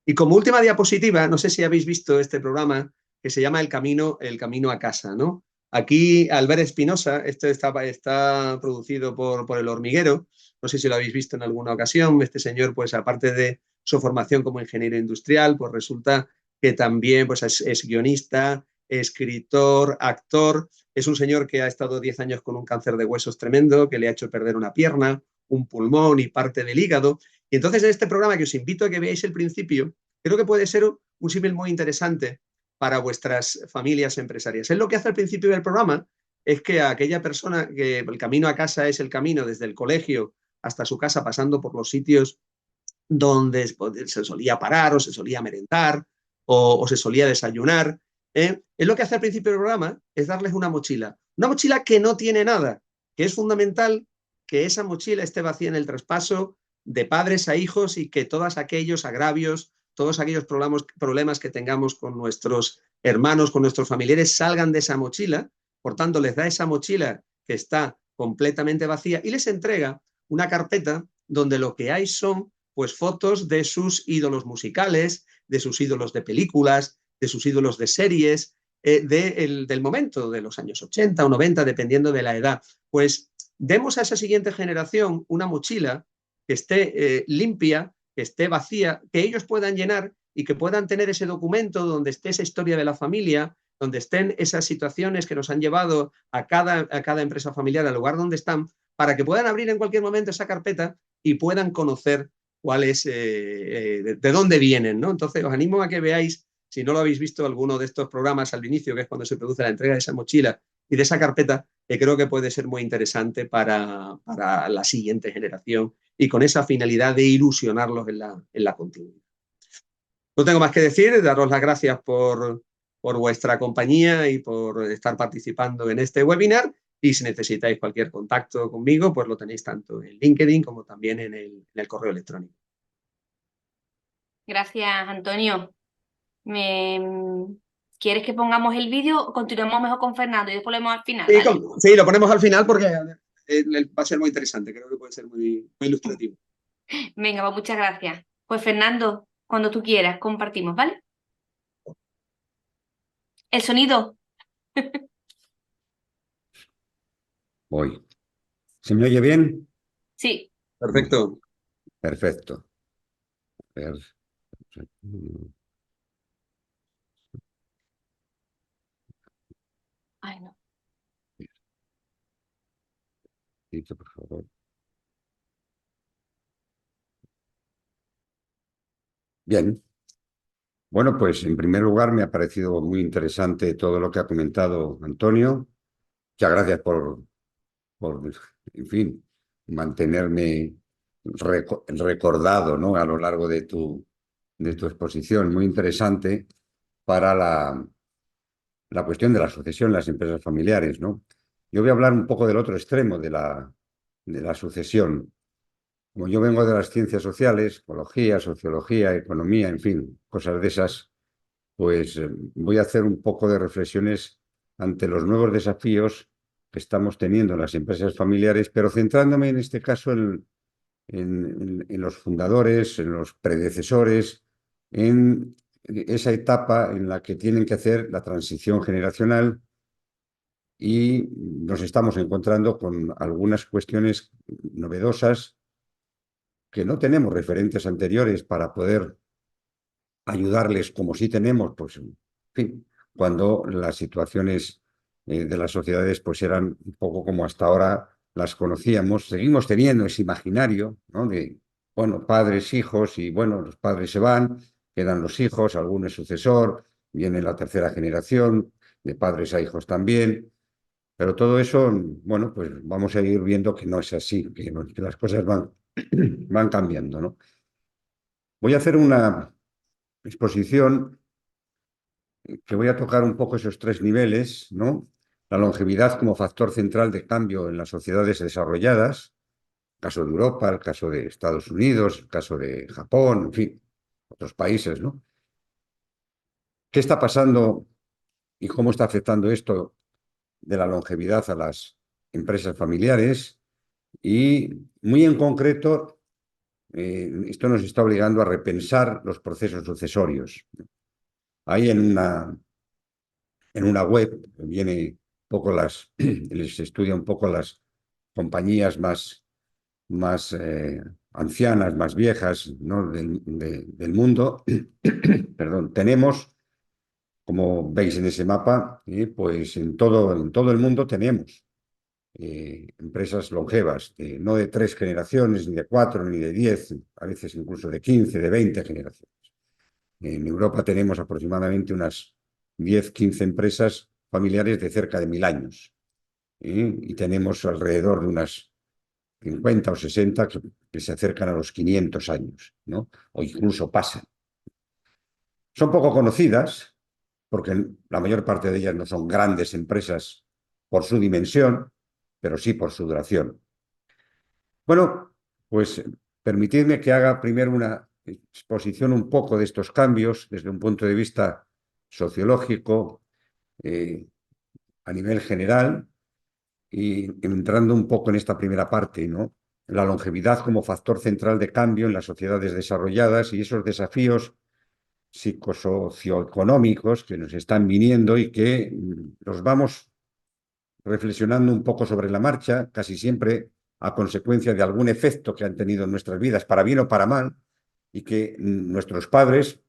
Y como última diapositiva, no sé si habéis visto este programa que se llama El Camino a Casa, ¿no? Aquí Albert Espinosa, esto está producido por El Hormiguero, no sé si lo habéis visto en alguna ocasión, este señor, pues aparte de su formación como ingeniero industrial, pues resulta que también pues, es guionista, escritor, actor, es un señor que ha estado 10 años con un cáncer de huesos tremendo, que le ha hecho perder una pierna, un pulmón y parte del hígado. Y entonces en este programa que os invito a que veáis el principio, creo que puede ser un símil muy interesante para vuestras familias empresarias. Él lo que hace al principio del programa es que a aquella persona que el camino a casa es el camino desde el colegio hasta su casa, pasando por los sitios donde se solía parar o se solía merendar o se solía desayunar. Es lo que hace al principio del programa, es darles una mochila que no tiene nada, que es fundamental que esa mochila esté vacía en el traspaso de padres a hijos y que todos aquellos agravios, todos aquellos problemas que tengamos con nuestros hermanos, con nuestros familiares, salgan de esa mochila. Por tanto, les da esa mochila que está completamente vacía y les entrega una carpeta donde lo que hay son pues fotos de sus ídolos musicales, de sus ídolos de películas, de sus ídolos de series, del momento, de los años 80 o 90, dependiendo de la edad. Pues demos a esa siguiente generación una mochila que esté limpia, que esté vacía, que ellos puedan llenar y que puedan tener ese documento donde esté esa historia de la familia, donde estén esas situaciones que nos han llevado a cada empresa familiar, al lugar donde están, para que puedan abrir en cualquier momento esa carpeta y puedan conocer cuál es, de dónde vienen, ¿no? Entonces os animo a que veáis, si no lo habéis visto, alguno de estos programas al inicio, que es cuando se produce la entrega de esa mochila y de esa carpeta, que creo que puede ser muy interesante para la siguiente generación y con esa finalidad de ilusionarlos en la continuidad. No tengo más que decir, daros las gracias por vuestra compañía y por estar participando en este webinar. Y si necesitáis cualquier contacto conmigo, pues lo tenéis tanto en LinkedIn como también en el correo electrónico. Gracias, Antonio. ¿Quieres que pongamos el vídeo o continuemos mejor con Fernando y después lo vemos al final? Sí, Vale. sí, lo ponemos al final porque va a ser muy interesante, creo que puede ser muy ilustrativo. Venga, pues muchas gracias. Pues Fernando, cuando tú quieras, compartimos, ¿vale? El sonido. Voy. ¿Se me oye bien? Sí. Perfecto. Perfecto. A ver. Ay, no. Por favor. Bien. Bueno, pues en primer lugar me ha parecido muy interesante todo lo que ha comentado Antonio. Muchas gracias en fin, mantenerme recordado, ¿no? A lo largo de tu exposición. Muy interesante para la cuestión de la sucesión en las empresas familiares, ¿no? Yo voy a hablar un poco del otro extremo de la sucesión. Como yo vengo de las ciencias sociales, psicología, sociología, economía, en fin, cosas de esas, pues voy a hacer un poco de reflexiones ante los nuevos desafíos que estamos teniendo en las empresas familiares, pero centrándome en este caso en los fundadores, en los predecesores, en esa etapa en la que tienen que hacer la transición generacional y nos estamos encontrando con algunas cuestiones novedosas que no tenemos referentes anteriores para poder ayudarles como sí tenemos, pues, en fin, cuando las situaciones de las sociedades pues eran un poco como hasta ahora las conocíamos. Seguimos teniendo ese imaginario, ¿no? De, bueno, padres, hijos, y bueno, los padres se van, quedan los hijos, algún es sucesor, viene la tercera generación, de padres a hijos también. Pero todo eso, bueno, pues vamos a ir viendo que no es así, que las cosas van cambiando, ¿no? Voy a hacer una exposición que voy a tocar un poco esos tres niveles, ¿no? La longevidad como factor central de cambio en las sociedades desarrolladas, el caso de Europa, el caso de Estados Unidos, el caso de Japón, en fin, otros países, ¿no? ¿Qué está pasando y cómo está afectando esto de la longevidad a las empresas familiares? Y muy en concreto, esto nos está obligando a repensar los procesos sucesorios. Hay en una web viene un poco les estudia un poco las compañías más ancianas, más viejas, ¿no? del mundo. Perdón, tenemos, como veis en ese mapa, pues en todo el mundo tenemos empresas longevas, no de 3 generaciones, ni de 4, ni de 10, a veces incluso de 15, de 20 generaciones. En Europa tenemos aproximadamente unas 10, 15 empresas familiares de cerca de 1000 años. Y tenemos alrededor de unas 50 o 60 que se acercan a los 500 años, ¿no? O incluso pasan. Son poco conocidas, porque la mayor parte de ellas no son grandes empresas por su dimensión, pero sí por su duración. Bueno, pues permitidme que haga primero una exposición un poco de estos cambios desde un punto de vista sociológico, a nivel general, y entrando un poco en esta primera parte, ¿no? La longevidad como factor central de cambio en las sociedades desarrolladas y esos desafíos psicosocioeconómicos que nos están viniendo y que los vamos reflexionando un poco sobre la marcha, casi siempre a consecuencia de algún efecto que han tenido en nuestras vidas, para bien o para mal, y que nuestros padres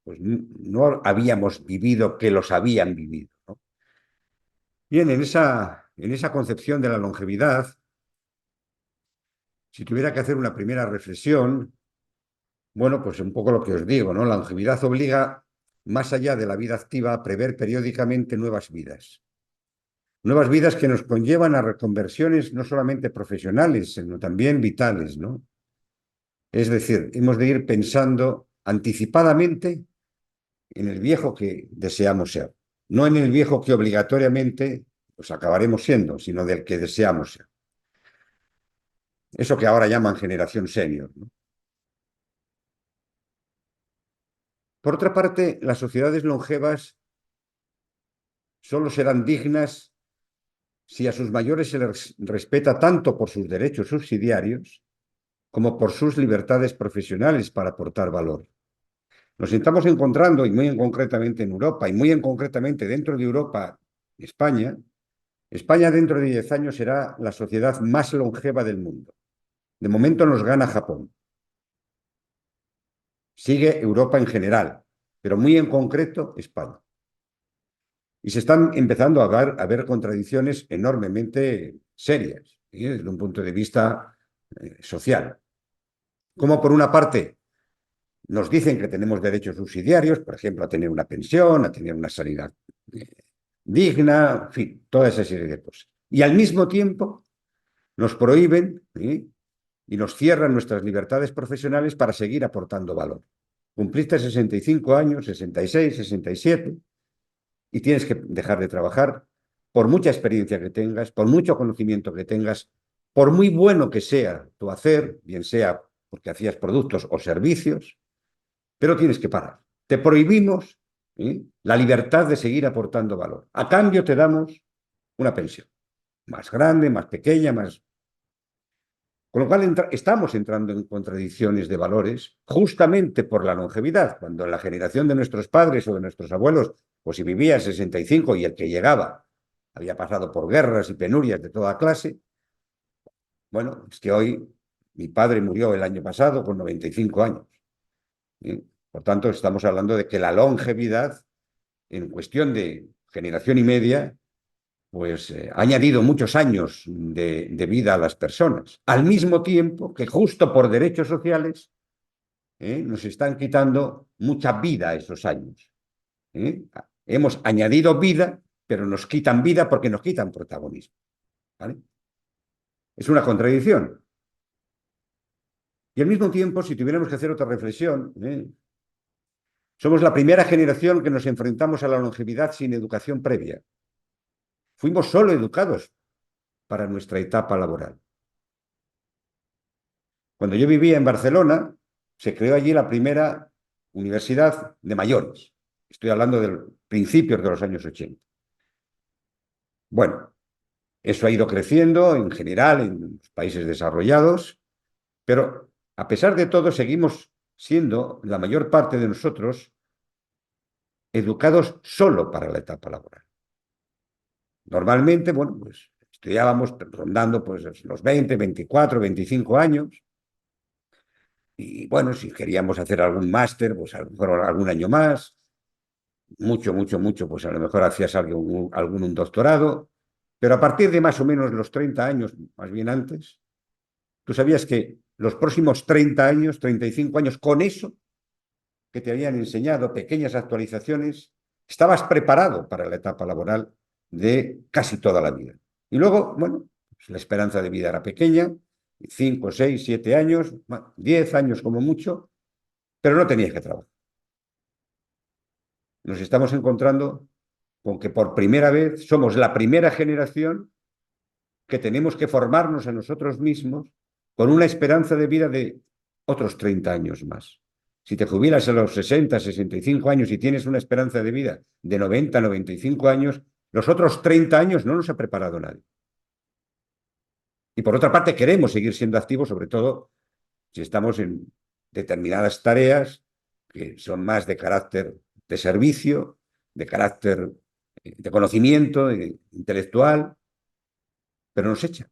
pues, no habíamos vivido, que los habían vivido, ¿no? Bien, en esa concepción de la longevidad, si tuviera que hacer una primera reflexión, bueno, pues un poco lo que os digo, ¿no? La longevidad obliga, más allá de la vida activa, a prever periódicamente nuevas vidas. Nuevas vidas que nos conllevan a reconversiones no solamente profesionales, sino también vitales, ¿no? Es decir, hemos de ir pensando anticipadamente en el viejo que deseamos ser, no en el viejo que obligatoriamente pues, acabaremos siendo, sino del que deseamos ser. Eso que ahora llaman generación senior, ¿no? Por otra parte, las sociedades longevas solo serán dignas si a sus mayores se les respeta tanto por sus derechos subsidiarios como por sus libertades profesionales para aportar valor. Nos estamos encontrando, y muy en concretamente en Europa, y muy en concretamente dentro de Europa, España, España dentro de 10 años será la sociedad más longeva del mundo. De momento nos gana Japón. Sigue Europa en general, pero muy en concreto España. Y se están empezando a ver contradicciones enormemente serias, ¿sí? Desde un punto de vista social. Como por una parte nos dicen que tenemos derechos subsidiarios, por ejemplo, a tener una pensión, a tener una sanidad digna, en fin, toda esa serie de cosas. Y al mismo tiempo nos prohíben, ¿sí?, y nos cierran nuestras libertades profesionales para seguir aportando valor. Cumpliste 65 años, 66, 67, y tienes que dejar de trabajar por mucha experiencia que tengas, por mucho conocimiento que tengas, por muy bueno que sea tu hacer, bien sea porque hacías productos o servicios, pero tienes que parar. Te prohibimos, ¿sí?, la libertad de seguir aportando valor. A cambio te damos una pensión, más grande, más pequeña, más... Con lo cual estamos entrando en contradicciones de valores justamente por la longevidad, cuando en la generación de nuestros padres o de nuestros abuelos, pues si vivía 65 y el que llegaba había pasado por guerras y penurias de toda clase, bueno, es que hoy mi padre murió el año pasado con 95 años. ¿Sí? Por tanto, estamos hablando de que la longevidad, en cuestión de generación y media, pues ha añadido muchos años de vida a las personas, al mismo tiempo que justo por derechos sociales nos están quitando mucha vida a esos años. Hemos añadido vida, pero nos quitan vida porque nos quitan protagonismo, ¿vale? Es una contradicción. Y al mismo tiempo, si tuviéramos que hacer otra reflexión, somos la primera generación que nos enfrentamos a la longevidad sin educación previa. Fuimos solo educados para nuestra etapa laboral. Cuando yo vivía en Barcelona, se creó allí la primera universidad de mayores. Estoy hablando de principios de los años 80. Bueno, eso ha ido creciendo en general en los países desarrollados, pero a pesar de todo seguimos siendo, la mayor parte de nosotros, educados solo para la etapa laboral. Normalmente, bueno, pues estudiábamos rondando pues, los 20, 24, 25 años. Y bueno, si queríamos hacer algún máster, pues a lo mejor algún año más. Mucho, mucho, mucho, pues a lo mejor hacías un doctorado. Pero a partir de más o menos los 30 años, más bien antes, tú sabías que los próximos 30 años, 35 años, con eso que te habían enseñado, pequeñas actualizaciones, estabas preparado para la etapa laboral de casi toda la vida. Y luego, bueno, pues la esperanza de vida era pequeña, 5, 6, 7 años, 10 años como mucho, pero no tenías que trabajar. Nos estamos encontrando con que por primera vez somos la primera generación que tenemos que formarnos a nosotros mismos con una esperanza de vida de otros 30 años más. Si te jubilas a los 60, 65 años y tienes una esperanza de vida de 90, 95 años, los otros 30 años no nos ha preparado nadie. Y por otra parte, queremos seguir siendo activos, sobre todo si estamos en determinadas tareas que son más de carácter de servicio, de carácter de conocimiento, intelectual, pero nos echa.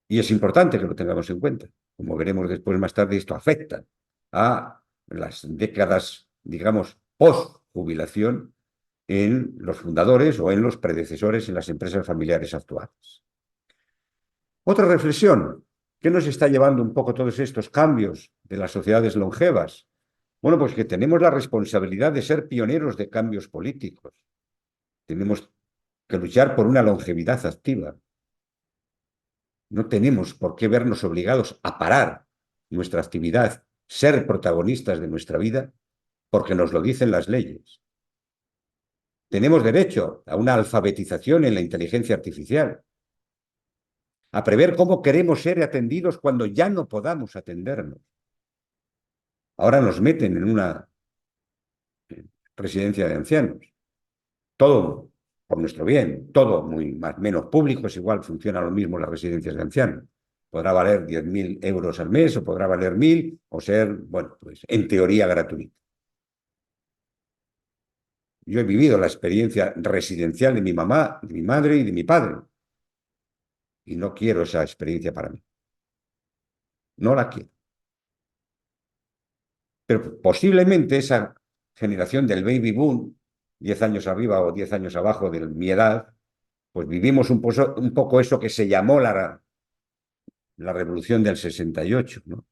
Y es importante que lo tengamos en cuenta. Como veremos después más tarde, esto afecta a las décadas, digamos, post-jubilación en los fundadores o en los predecesores en las empresas familiares actuales. Otra reflexión, ¿qué nos está llevando un poco todos estos cambios de las sociedades longevas? Bueno, pues que tenemos la responsabilidad de ser pioneros de cambios políticos. Tenemos que luchar por una longevidad activa. No tenemos por qué vernos obligados a parar nuestra actividad, ser protagonistas de nuestra vida, porque nos lo dicen las leyes. Tenemos derecho a una alfabetización en la inteligencia artificial, a prever cómo queremos ser atendidos cuando ya no podamos atendernos. Ahora nos meten en una residencia de ancianos. Todo por nuestro bien, todo muy más menos público, es igual, funciona lo mismo las residencias de ancianos. Podrá valer 10.000 euros al mes, o podrá valer 1.000, o ser, bueno, pues en teoría gratuito. Yo he vivido la experiencia residencial de mi mamá, de mi madre y de mi padre. Y no quiero esa experiencia para mí. No la quiero. Pero posiblemente esa generación del baby boom, 10 años arriba o 10 años abajo de mi edad, pues vivimos un poco eso que se llamó la revolución del 68, ¿no?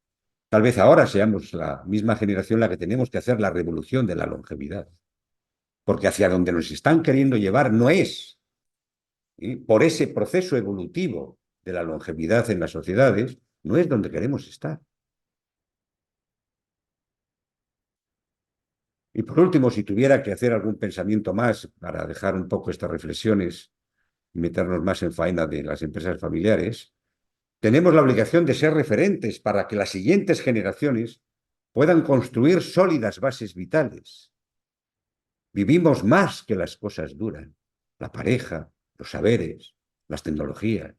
Tal vez ahora seamos la misma generación la que tenemos que hacer la revolución de la longevidad, porque hacia donde nos están queriendo llevar no es, ¿sí? Por ese proceso evolutivo de la longevidad en las sociedades, no es donde queremos estar. Y por último, si tuviera que hacer algún pensamiento más para dejar un poco estas reflexiones y meternos más en faena de las empresas familiares, tenemos la obligación de ser referentes para que las siguientes generaciones puedan construir sólidas bases vitales. Vivimos más que las cosas duran, la pareja, los saberes, las tecnologías.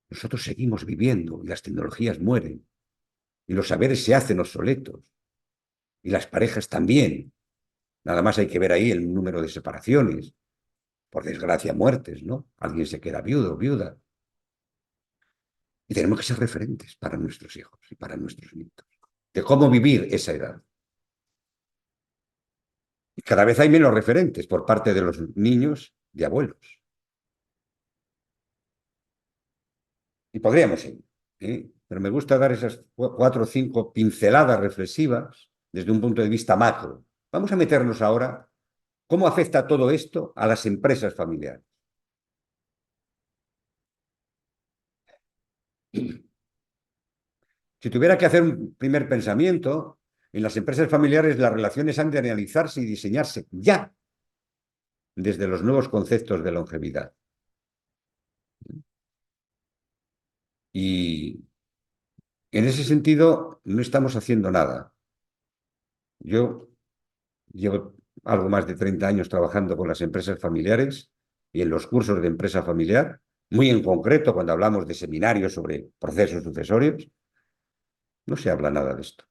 Nosotros seguimos viviendo y las tecnologías mueren y los saberes se hacen obsoletos y las parejas también. Nada más hay que ver ahí el número de separaciones, por desgracia muertes, ¿no? Alguien se queda viudo o viuda. Y tenemos que ser referentes para nuestros hijos y para nuestros nietos, de cómo vivir esa edad. Y cada vez hay menos referentes por parte de los niños de abuelos. Y podríamos seguir, ¿eh? Pero me gusta dar esas 4 o 5 pinceladas reflexivas desde un punto de vista macro. Vamos a meternos ahora cómo afecta todo esto a las empresas familiares. Si tuviera que hacer un primer pensamiento, en las empresas familiares las relaciones han de analizarse y diseñarse ya desde los nuevos conceptos de longevidad. Y en ese sentido no estamos haciendo nada. Yo llevo algo más de 30 años trabajando con las empresas familiares y en los cursos de empresa familiar, muy en concreto cuando hablamos de seminarios sobre procesos sucesorios, no se habla nada de esto,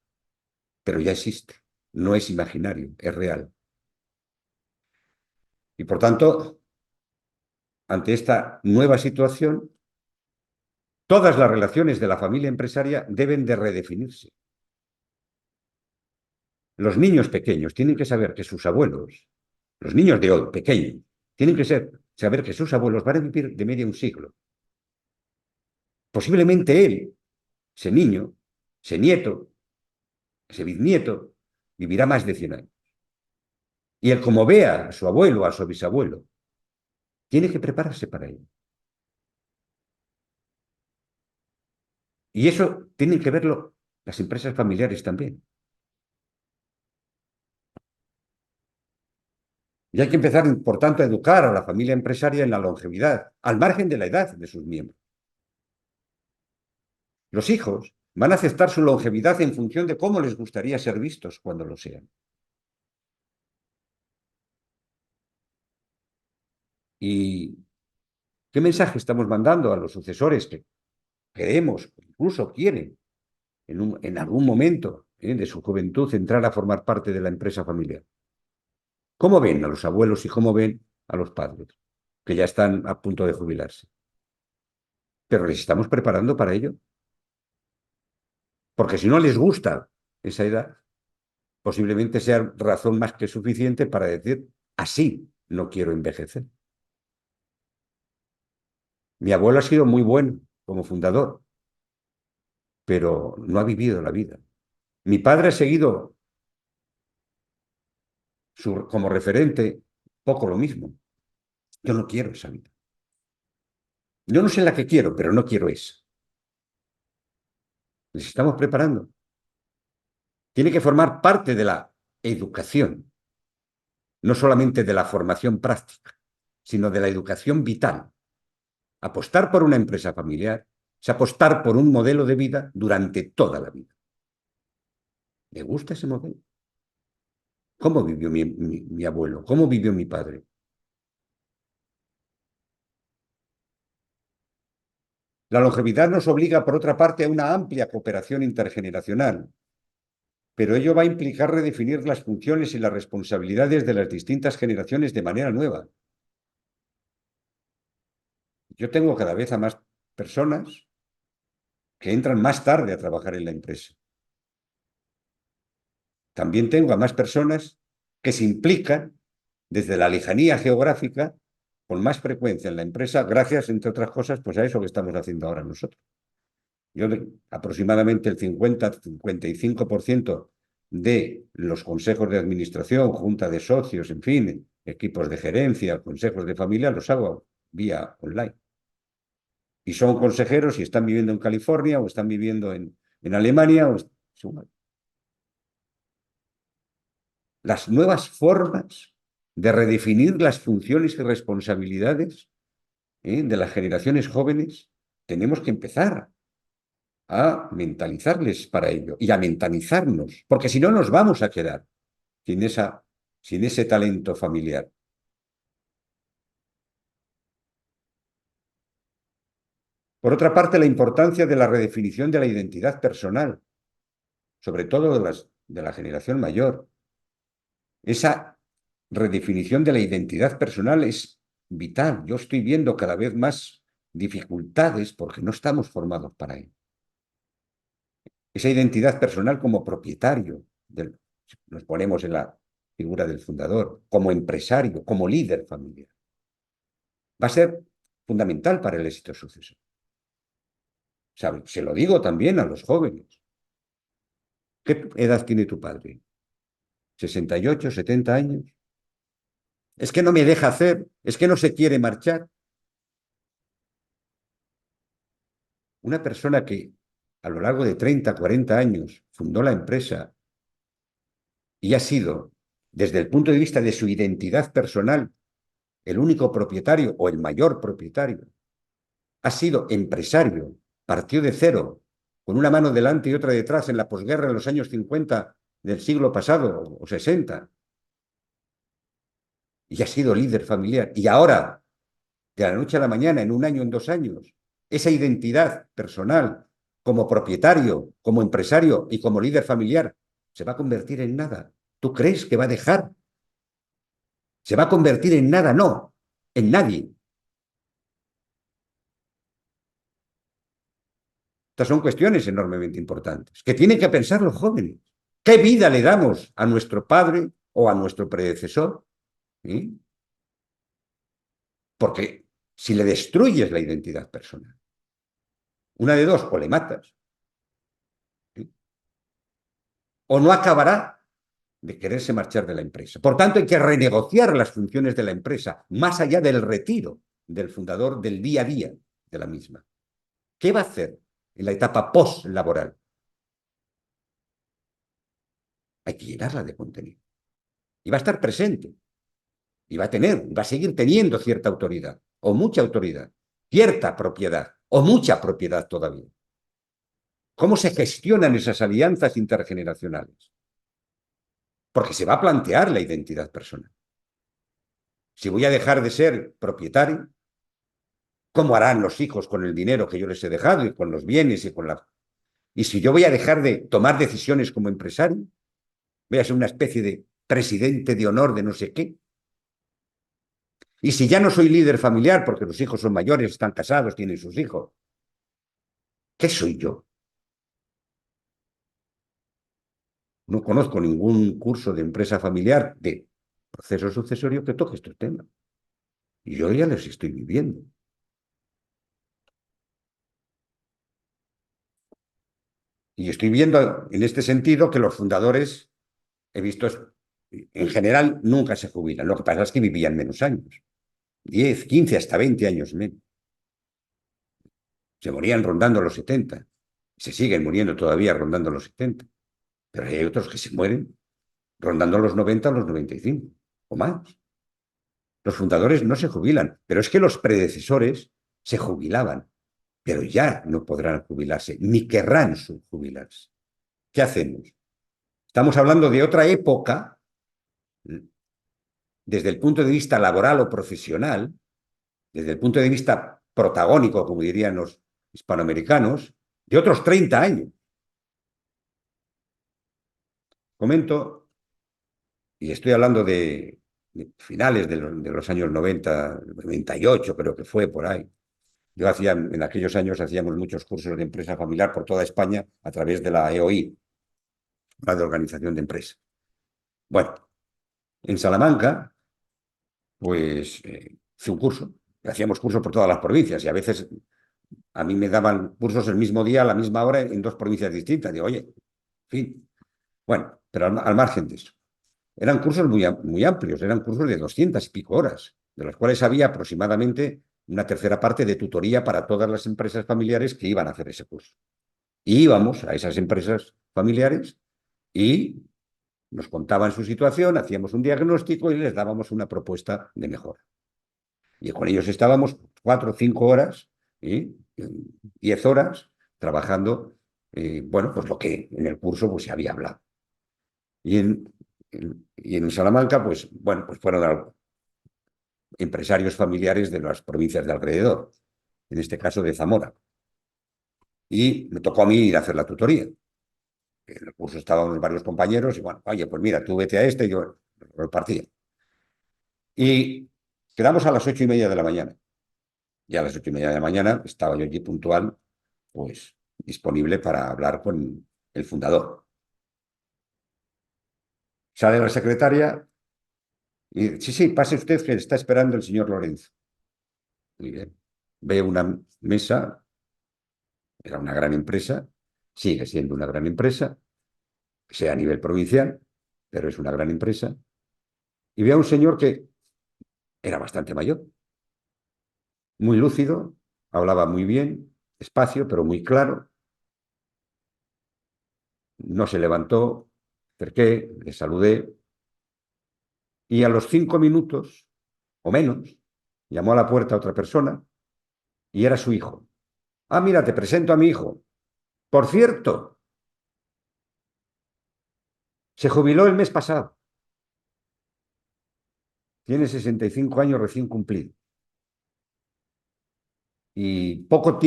pero ya existe, no es imaginario, es real. Y por tanto, ante esta nueva situación, todas las relaciones de la familia empresaria deben de redefinirse. Los niños pequeños tienen que saber que sus abuelos, los niños de hoy, pequeños, tienen que saber que sus abuelos van a vivir de media un siglo. Posiblemente él, ese niño, ese nieto, ese bisnieto, vivirá más de 100 años. Y él, como vea a su abuelo o a su bisabuelo, tiene que prepararse para ello. Y eso tienen que verlo las empresas familiares también. Y hay que empezar, por tanto, a educar a la familia empresaria en la longevidad, al margen de la edad de sus miembros. Los hijos van a aceptar su longevidad en función de cómo les gustaría ser vistos cuando lo sean. ¿Y qué mensaje estamos mandando a los sucesores que queremos, incluso quieren, en algún momento de su juventud, entrar a formar parte de la empresa familiar? ¿Cómo ven a los abuelos y cómo ven a los padres, que ya están a punto de jubilarse? Pero les estamos preparando para ello. Porque si no les gusta esa edad, posiblemente sea razón más que suficiente para decir, así no quiero envejecer. Mi abuelo ha sido muy bueno como fundador, pero no ha vivido la vida. Mi padre ha seguido como referente poco lo mismo. Yo no quiero esa vida. Yo no sé la que quiero, pero no quiero esa. Les estamos preparando. Tiene que formar parte de la educación, no solamente de la formación práctica, sino de la educación vital. Apostar por una empresa familiar es apostar por un modelo de vida durante toda la vida. ¿Me gusta ese modelo? ¿Cómo vivió mi abuelo? ¿Cómo vivió mi padre? La longevidad nos obliga, por otra parte, a una amplia cooperación intergeneracional, pero ello va a implicar redefinir las funciones y las responsabilidades de las distintas generaciones de manera nueva. Yo tengo cada vez a más personas que entran más tarde a trabajar en la empresa. También tengo a más personas que se implican desde la lejanía geográfica con más frecuencia en la empresa, gracias, entre otras cosas, pues a eso que estamos haciendo ahora nosotros. Aproximadamente el 50-55% de los consejos de administración, junta de socios, en fin, equipos de gerencia, consejos de familia, los hago vía online. Y son consejeros y están viviendo en California o están viviendo en Alemania. Las nuevas formas de redefinir las funciones y responsabilidades de las generaciones jóvenes, tenemos que empezar a mentalizarles para ello y a mentalizarnos, porque si no nos vamos a quedar sin ese talento familiar. Por otra parte, la importancia de la redefinición de la identidad personal, sobre todo de la generación mayor. Esa redefinición de la identidad personal es vital. Yo estoy viendo cada vez más dificultades porque no estamos formados para ello. Esa identidad personal como propietario, nos ponemos en la figura del fundador, como empresario, como líder familiar, va a ser fundamental para el éxito sucesor. Se lo digo también a los jóvenes. ¿Qué edad tiene tu padre? ¿68, 70 años? Es que no me deja hacer, es que no se quiere marchar. Una persona que a lo largo de 30, 40 años fundó la empresa y ha sido, desde el punto de vista de su identidad personal, el único propietario o el mayor propietario, ha sido empresario, partió de cero, con una mano delante y otra detrás en la posguerra en los años 50 del siglo pasado o 60, y ha sido líder familiar. Y ahora, de la noche a la mañana, en un año, en 2 años, esa identidad personal como propietario, como empresario y como líder familiar se va a convertir en nada. ¿Tú crees que va a dejar? ¿Se va a convertir en nada? No, en nadie. Estas son cuestiones enormemente importantes que tienen que pensar los jóvenes. ¿Qué vida le damos a nuestro padre o a nuestro predecesor? ¿Sí? Porque si le destruyes la identidad personal, una de dos, o le matas, ¿sí? O no acabará de quererse marchar de la empresa. Por tanto, hay que renegociar las funciones de la empresa, más allá del retiro del fundador del día a día de la misma. ¿Qué va a hacer en la etapa post-laboral? Hay que llenarla de contenido. Y va a estar presente. Y va a seguir teniendo cierta autoridad, o mucha autoridad, cierta propiedad, o mucha propiedad todavía. ¿Cómo se gestionan esas alianzas intergeneracionales? Porque se va a plantear la identidad personal. Si voy a dejar de ser propietario, ¿cómo harán los hijos con el dinero que yo les he dejado y con los bienes y con la... Y si yo voy a dejar de tomar decisiones como empresario, voy a ser una especie de presidente de honor de no sé qué. Y si ya no soy líder familiar porque los hijos son mayores, están casados, tienen sus hijos, ¿qué soy yo? No conozco ningún curso de empresa familiar de proceso sucesorio que toque estos temas. Y yo ya los estoy viviendo. Y estoy viendo en este sentido que los fundadores, he visto en general nunca se jubilan. Lo que pasa es que vivían menos años. 10, 15, hasta 20 años menos. Se morían rondando los 70. Se siguen muriendo todavía rondando los 70. Pero hay otros que se mueren rondando los 90 o los 95 o más. Los fundadores no se jubilan, pero es que los predecesores se jubilaban, pero ya no podrán jubilarse, ni querrán jubilarse. ¿Qué hacemos? Estamos hablando de otra época, desde el punto de vista laboral o profesional, desde el punto de vista protagónico, como dirían los hispanoamericanos, de otros 30 años. Comento, y estoy hablando de finales de los años 90, 98 creo que fue por ahí. Yo hacía, en aquellos años hacíamos muchos cursos de empresa familiar por toda España a través de la EOI, la de Organización de Empresas. Bueno, en Salamanca, pues hice un curso. Hacíamos cursos por todas las provincias y a veces a mí me daban cursos el mismo día, a la misma hora, en dos provincias distintas. Digo, oye, en fin. Bueno, pero al margen de eso. Eran cursos muy amplios, eran cursos de 200 y pico horas, de los cuales había aproximadamente una tercera parte de tutoría para todas las empresas familiares que iban a hacer ese curso. Y íbamos a esas empresas familiares y nos contaban su situación, hacíamos un diagnóstico y les dábamos una propuesta de mejora. Y con ellos estábamos 4 o 5 horas, 10 horas, trabajando, bueno, pues lo que en el curso pues, se había hablado. Y en Salamanca, pues, bueno, pues fueron empresarios familiares de las provincias de alrededor, en este caso de Zamora. Y me tocó a mí ir a hacer la tutoría. En el curso estábamos varios compañeros y bueno, oye, pues mira, tú vete a este y yo lo repartía. Y quedamos a las 8:30 de la mañana. Y a las 8:30 de la mañana estaba yo allí puntual, pues disponible para hablar con el fundador. Sale la secretaria y dice, sí, pase usted que está esperando el señor Lorenzo. Muy bien. Ve una mesa, era una gran empresa, sigue siendo una gran empresa, sea a nivel provincial, pero es una gran empresa. Y ve a un señor que era bastante mayor, muy lúcido, hablaba muy bien, despacio, pero muy claro. No se levantó, acerqué, le saludé y a los 5 minutos o menos llamó a la puerta a otra persona y era su hijo. Ah, mira, te presento a mi hijo. Por cierto, se jubiló el mes pasado. Tiene 65 años recién cumplidos. Y pocos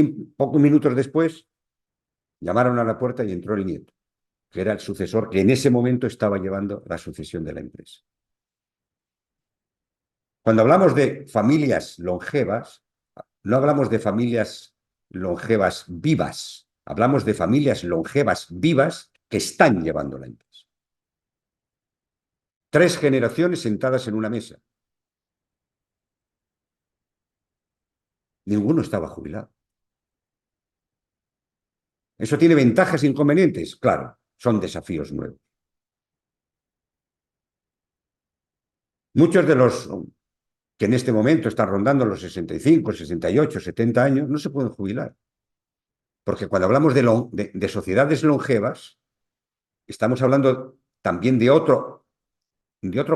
minutos después llamaron a la puerta y entró el nieto, que era el sucesor que en ese momento estaba llevando la sucesión de la empresa. Cuando hablamos de familias longevas, no hablamos de familias longevas vivas, hablamos de familias longevas vivas que están llevando la empresa. 3 generaciones sentadas en una mesa. Ninguno estaba jubilado. ¿Eso tiene ventajas e inconvenientes? Claro, son desafíos nuevos. Muchos de los que en este momento están rondando los 65, 68, 70 años, no se pueden jubilar. Porque cuando hablamos de sociedades longevas, estamos hablando también de otro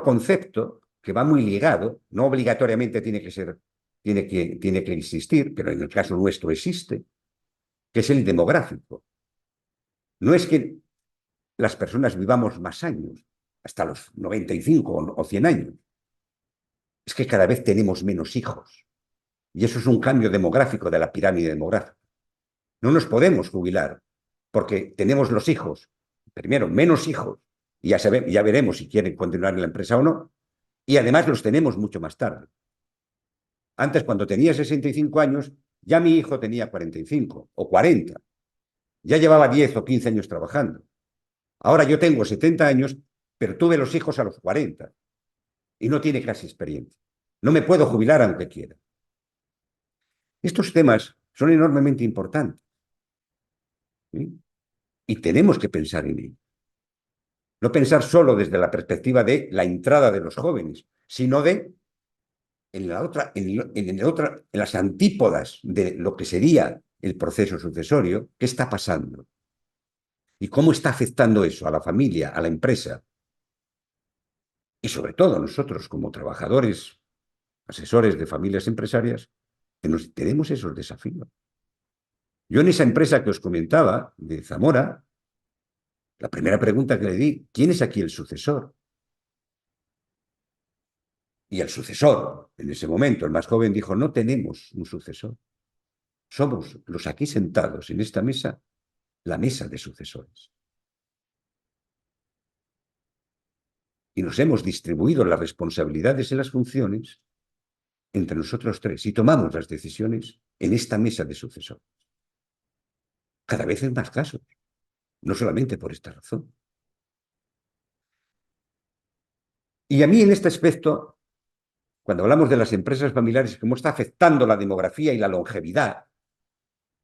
concepto que va muy ligado, no obligatoriamente tiene que existir, pero en el caso nuestro existe, que es el demográfico. No es que las personas vivamos más años, hasta los 95 o 100 años. Es que cada vez tenemos menos hijos. Y eso es un cambio demográfico de la pirámide demográfica. No nos podemos jubilar porque tenemos los hijos, primero, menos hijos, y ya veremos si quieren continuar en la empresa o no, y además los tenemos mucho más tarde. Antes, cuando tenía 65 años, ya mi hijo tenía 45 o 40. Ya llevaba 10 o 15 años trabajando. Ahora yo tengo 70 años, pero tuve los hijos a los 40 y no tiene casi experiencia. No me puedo jubilar aunque quiera. Estos temas son enormemente importantes, ¿sí? Y tenemos que pensar en ello. No pensar solo desde la perspectiva de la entrada de los jóvenes, sino de en las antípodas de lo que sería el proceso sucesorio, ¿qué está pasando? ¿Y cómo está afectando eso a la familia, a la empresa? Y sobre todo nosotros como trabajadores, asesores de familias empresarias, que tenemos esos desafíos. Yo en esa empresa que os comentaba, de Zamora, la primera pregunta que le di, ¿quién es aquí el sucesor? Y el sucesor, en ese momento, el más joven, dijo, no tenemos un sucesor. Somos los aquí sentados en esta mesa, la mesa de sucesores. Y nos hemos distribuido las responsabilidades y las funciones entre nosotros tres y tomamos las decisiones en esta mesa de sucesores. Cada vez es más casos, no solamente por esta razón. Y a mí en este aspecto, cuando hablamos de las empresas familiares, cómo está afectando la demografía y la longevidad,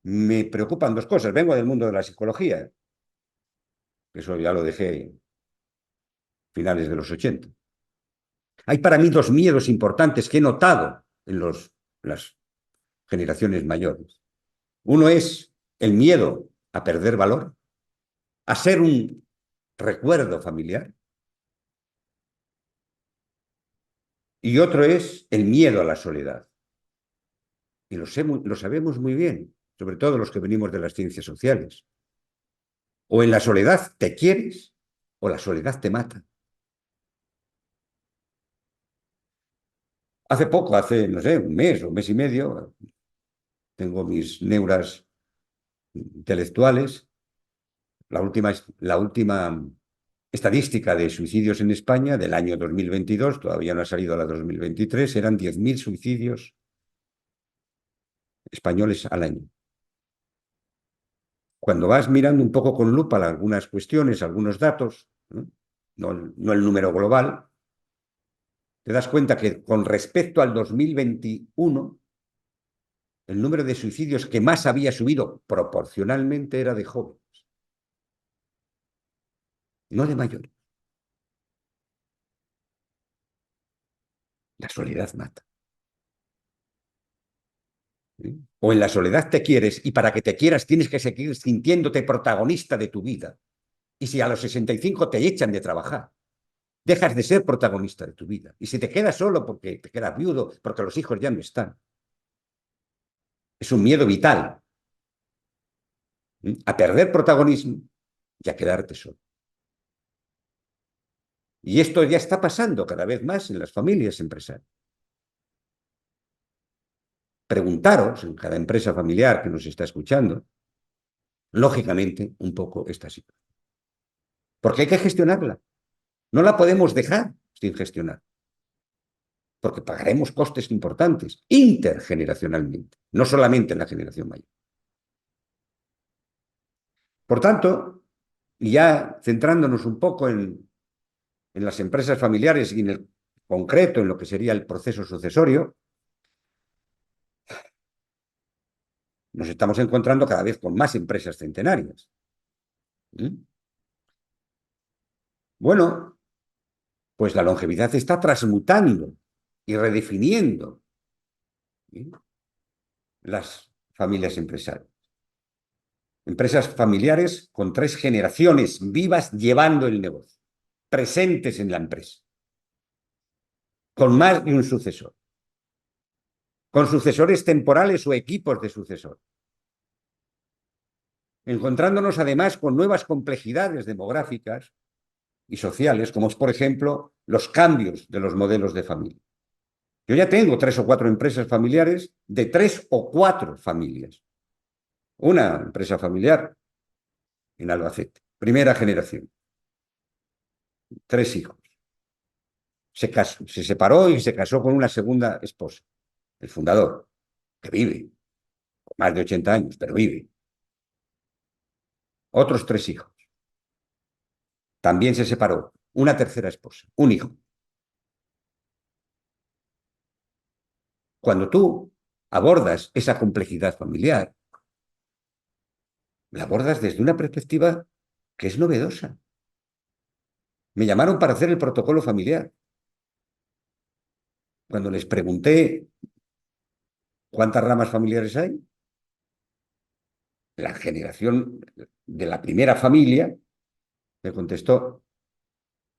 me preocupan dos cosas. Vengo del mundo de la psicología, eso ya lo dejé a finales de los 80. Hay para mí dos miedos importantes que he notado en las generaciones mayores. Uno es el miedo a perder valor, a ser un recuerdo familiar. Y otro es el miedo a la soledad. Y lo sabemos muy bien, sobre todo los que venimos de las ciencias sociales. O en la soledad te quieres o la soledad te mata. Hace poco, no sé, un mes y medio, tengo mis neuras intelectuales. La última estadística de suicidios en España del año 2022, todavía no ha salido la 2023, eran 10.000 suicidios españoles al año. Cuando vas mirando un poco con lupa algunas cuestiones, algunos datos, no el número global, te das cuenta que con respecto al 2021, el número de suicidios que más había subido proporcionalmente era de jóvenes, no de mayores. La soledad mata. O en la soledad te quieres y para que te quieras tienes que seguir sintiéndote protagonista de tu vida. Y si a los 65 te echan de trabajar, dejas de ser protagonista de tu vida. Y si te quedas solo porque te quedas viudo, porque los hijos ya no están. Es un miedo vital a perder protagonismo y a quedarte solo. Y esto ya está pasando cada vez más en las familias empresarias. Preguntaros en cada empresa familiar que nos está escuchando, lógicamente, un poco esta situación. Porque hay que gestionarla. No la podemos dejar sin gestionar. Porque pagaremos costes importantes intergeneracionalmente, no solamente en la generación mayor. Por tanto, y ya centrándonos un poco en las empresas familiares y en el concreto en lo que sería el proceso sucesorio, nos estamos encontrando cada vez con más empresas centenarias. Bueno, pues la longevidad está transmutando y redefiniendo las familias empresarias. Empresas familiares con 3 generaciones vivas llevando el negocio, presentes en la empresa, con más de un sucesor, con sucesores temporales o equipos de sucesores, encontrándonos además con nuevas complejidades demográficas y sociales, como es, por ejemplo, los cambios de los modelos de familia. Yo ya tengo 3 o 4 empresas familiares de 3 o 4 familias. Una empresa familiar en Albacete, primera generación, 3 hijos. Se separó y se casó con una segunda esposa, el fundador, que vive, con más de 80 años, pero vive. Otros 3 hijos. También se separó, una tercera esposa, un hijo. Cuando tú abordas esa complejidad familiar, la abordas desde una perspectiva que es novedosa. Me llamaron para hacer el protocolo familiar. Cuando les pregunté cuántas ramas familiares hay, la generación de la primera familia me contestó,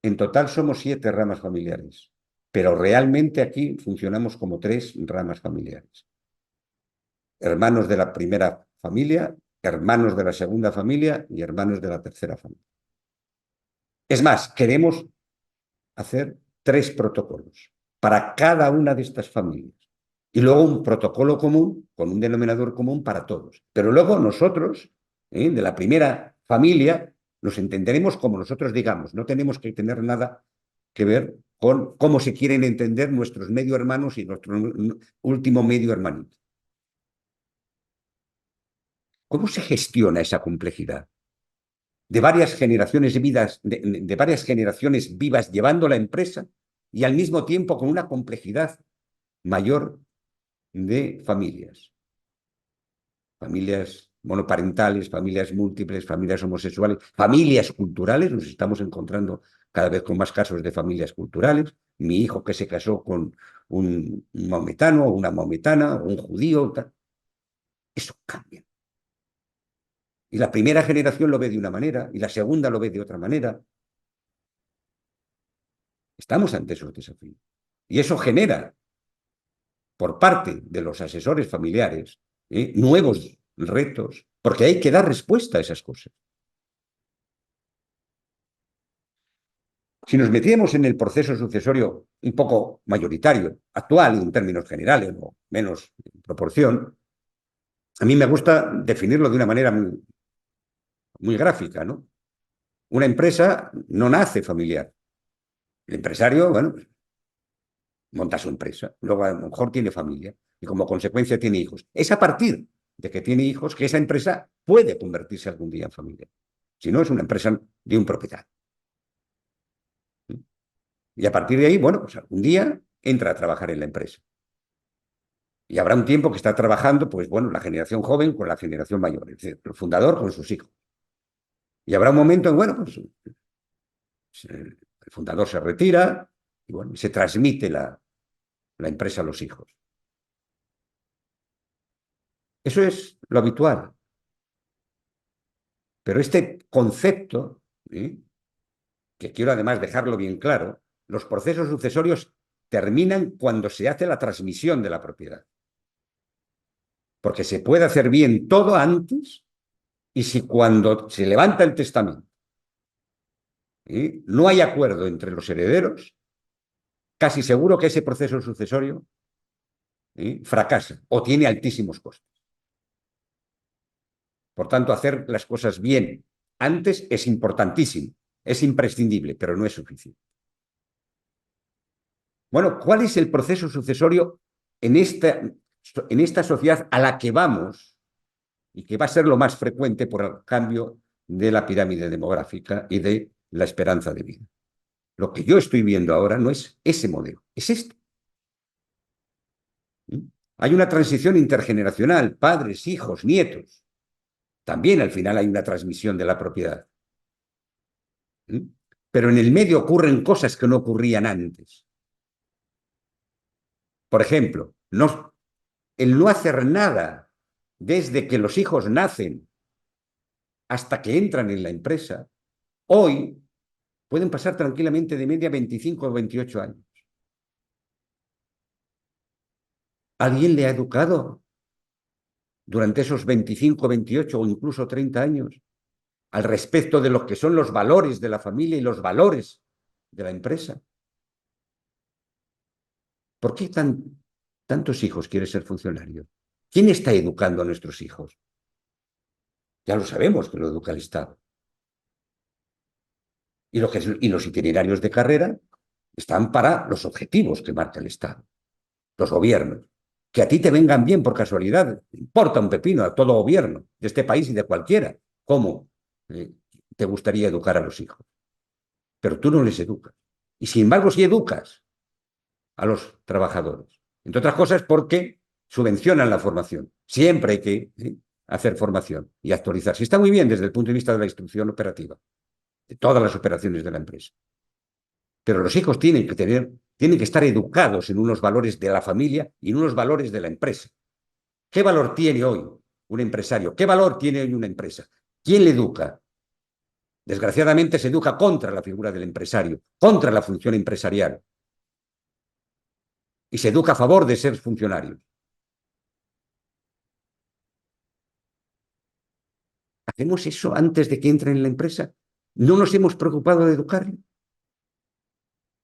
en total somos 7 ramas familiares, pero realmente aquí funcionamos como 3 ramas familiares. Hermanos de la primera familia, hermanos de la segunda familia y hermanos de la tercera familia. Es más, queremos hacer 3 protocolos para cada una de estas familias y luego un protocolo común con un denominador común para todos. Pero luego nosotros, de la primera familia, nos entenderemos como nosotros digamos. No tenemos que tener nada que ver con cómo se quieren entender nuestros medio hermanos y nuestro último medio hermanito. ¿Cómo se gestiona esa complejidad? De varias generaciones de varias generaciones vivas llevando la empresa y al mismo tiempo con una complejidad mayor de familias. Familias monoparentales, familias múltiples, familias homosexuales, familias culturales. Nos estamos encontrando cada vez con más casos de familias culturales. Mi hijo que se casó con un maometano o una maometana o un judío. Tal. Eso cambia. Y la primera generación lo ve de una manera y la segunda lo ve de otra manera. Estamos ante esos desafíos. Y eso genera, por parte de los asesores familiares, nuevos retos, porque hay que dar respuesta a esas cosas. Si nos metiéramos en el proceso sucesorio un poco mayoritario, actual en términos generales, o menos en proporción, a mí me gusta definirlo de una manera muy gráfica, ¿no? Una empresa no nace familiar. El empresario, bueno, monta su empresa, luego a lo mejor tiene familia y como consecuencia tiene hijos. Es a partir de que tiene hijos que esa empresa puede convertirse algún día en familia. Si no, es una empresa de un propietario. Y a partir de ahí, bueno, pues algún día entra a trabajar en la empresa. Y habrá un tiempo que está trabajando, pues bueno, la generación joven con la generación mayor, es decir, el fundador con sus hijos. Y habrá un momento en, bueno, pues el fundador se retira y bueno, se transmite la empresa a los hijos. Eso es lo habitual. Pero este concepto, que quiero además dejarlo bien claro, los procesos sucesorios terminan cuando se hace la transmisión de la propiedad. Porque se puede hacer bien todo antes y si cuando se levanta el testamento no hay acuerdo entre los herederos, casi seguro que ese proceso sucesorio fracasa o tiene altísimos costes. Por tanto, hacer las cosas bien antes es importantísimo, es imprescindible, pero no es suficiente. Bueno, ¿cuál es el proceso sucesorio en esta sociedad a la que vamos y que va a ser lo más frecuente por el cambio de la pirámide demográfica y de la esperanza de vida? Lo que yo estoy viendo ahora no es ese modelo, es este. Hay una transición intergeneracional, padres, hijos, nietos. También al final hay una transmisión de la propiedad. Pero en el medio ocurren cosas que no ocurrían antes. Por ejemplo, el no hacer nada desde que los hijos nacen hasta que entran en la empresa, hoy pueden pasar tranquilamente de media 25 o 28 años. ¿Alguien le ha educado durante esos 25, 28 o incluso 30 años al respecto de lo que son los valores de la familia y los valores de la empresa? ¿Por qué tantos hijos quieren ser funcionarios? ¿Quién está educando a nuestros hijos? Ya lo sabemos que lo educa el Estado. Y los itinerarios de carrera están para los objetivos que marca el Estado, los gobiernos. Que a ti te vengan bien por casualidad, importa un pepino a todo gobierno de este país y de cualquiera. ¿Cómo te gustaría educar a los hijos? Pero tú no les educas. Y sin embargo, sí educas a los trabajadores. Entre otras cosas porque subvencionan la formación. Siempre hay que hacer formación y actualizarse. Está muy bien desde el punto de vista de la instrucción operativa, de todas las operaciones de la empresa. Pero los hijos tienen que estar educados en unos valores de la familia y en unos valores de la empresa. ¿Qué valor tiene hoy un empresario? ¿Qué valor tiene hoy una empresa? ¿Quién le educa? Desgraciadamente se educa contra la figura del empresario, contra la función empresarial. Y se educa a favor de ser funcionario. ¿Hacemos eso antes de que entren en la empresa? ¿No nos hemos preocupado de educarlo?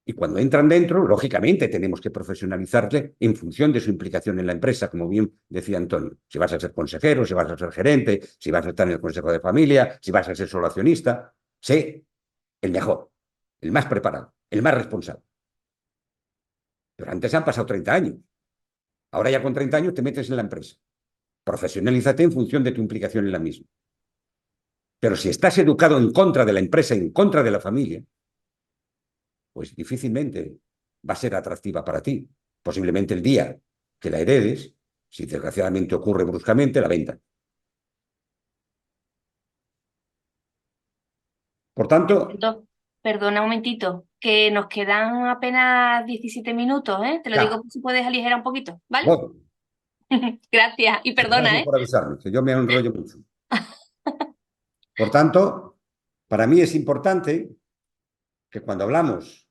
Y cuando entran dentro, lógicamente tenemos que profesionalizarle en función de su implicación en la empresa, como bien decía Antonio. Si vas a ser consejero, si vas a ser gerente, si vas a estar en el consejo de familia, si vas a ser solo accionista, sé el mejor, el más preparado, el más responsable. Pero antes han pasado 30 años. Ahora ya con 30 años te metes en la empresa. Profesionalízate en función de tu implicación en la misma. Pero si estás educado en contra de la empresa, en contra de la familia, pues difícilmente va a ser atractiva para ti. Posiblemente el día que la heredes, si desgraciadamente ocurre bruscamente, la venta. Por tanto, Perdona un momentito, que nos quedan apenas 17 minutos, ¿eh? Te lo ya, digo si puedes aligerar un poquito, ¿vale? bueno, Gracias y perdona, gracias ¿eh? por avisarme, que yo me enrollo mucho. Por tanto, para mí es importante que cuando hablamos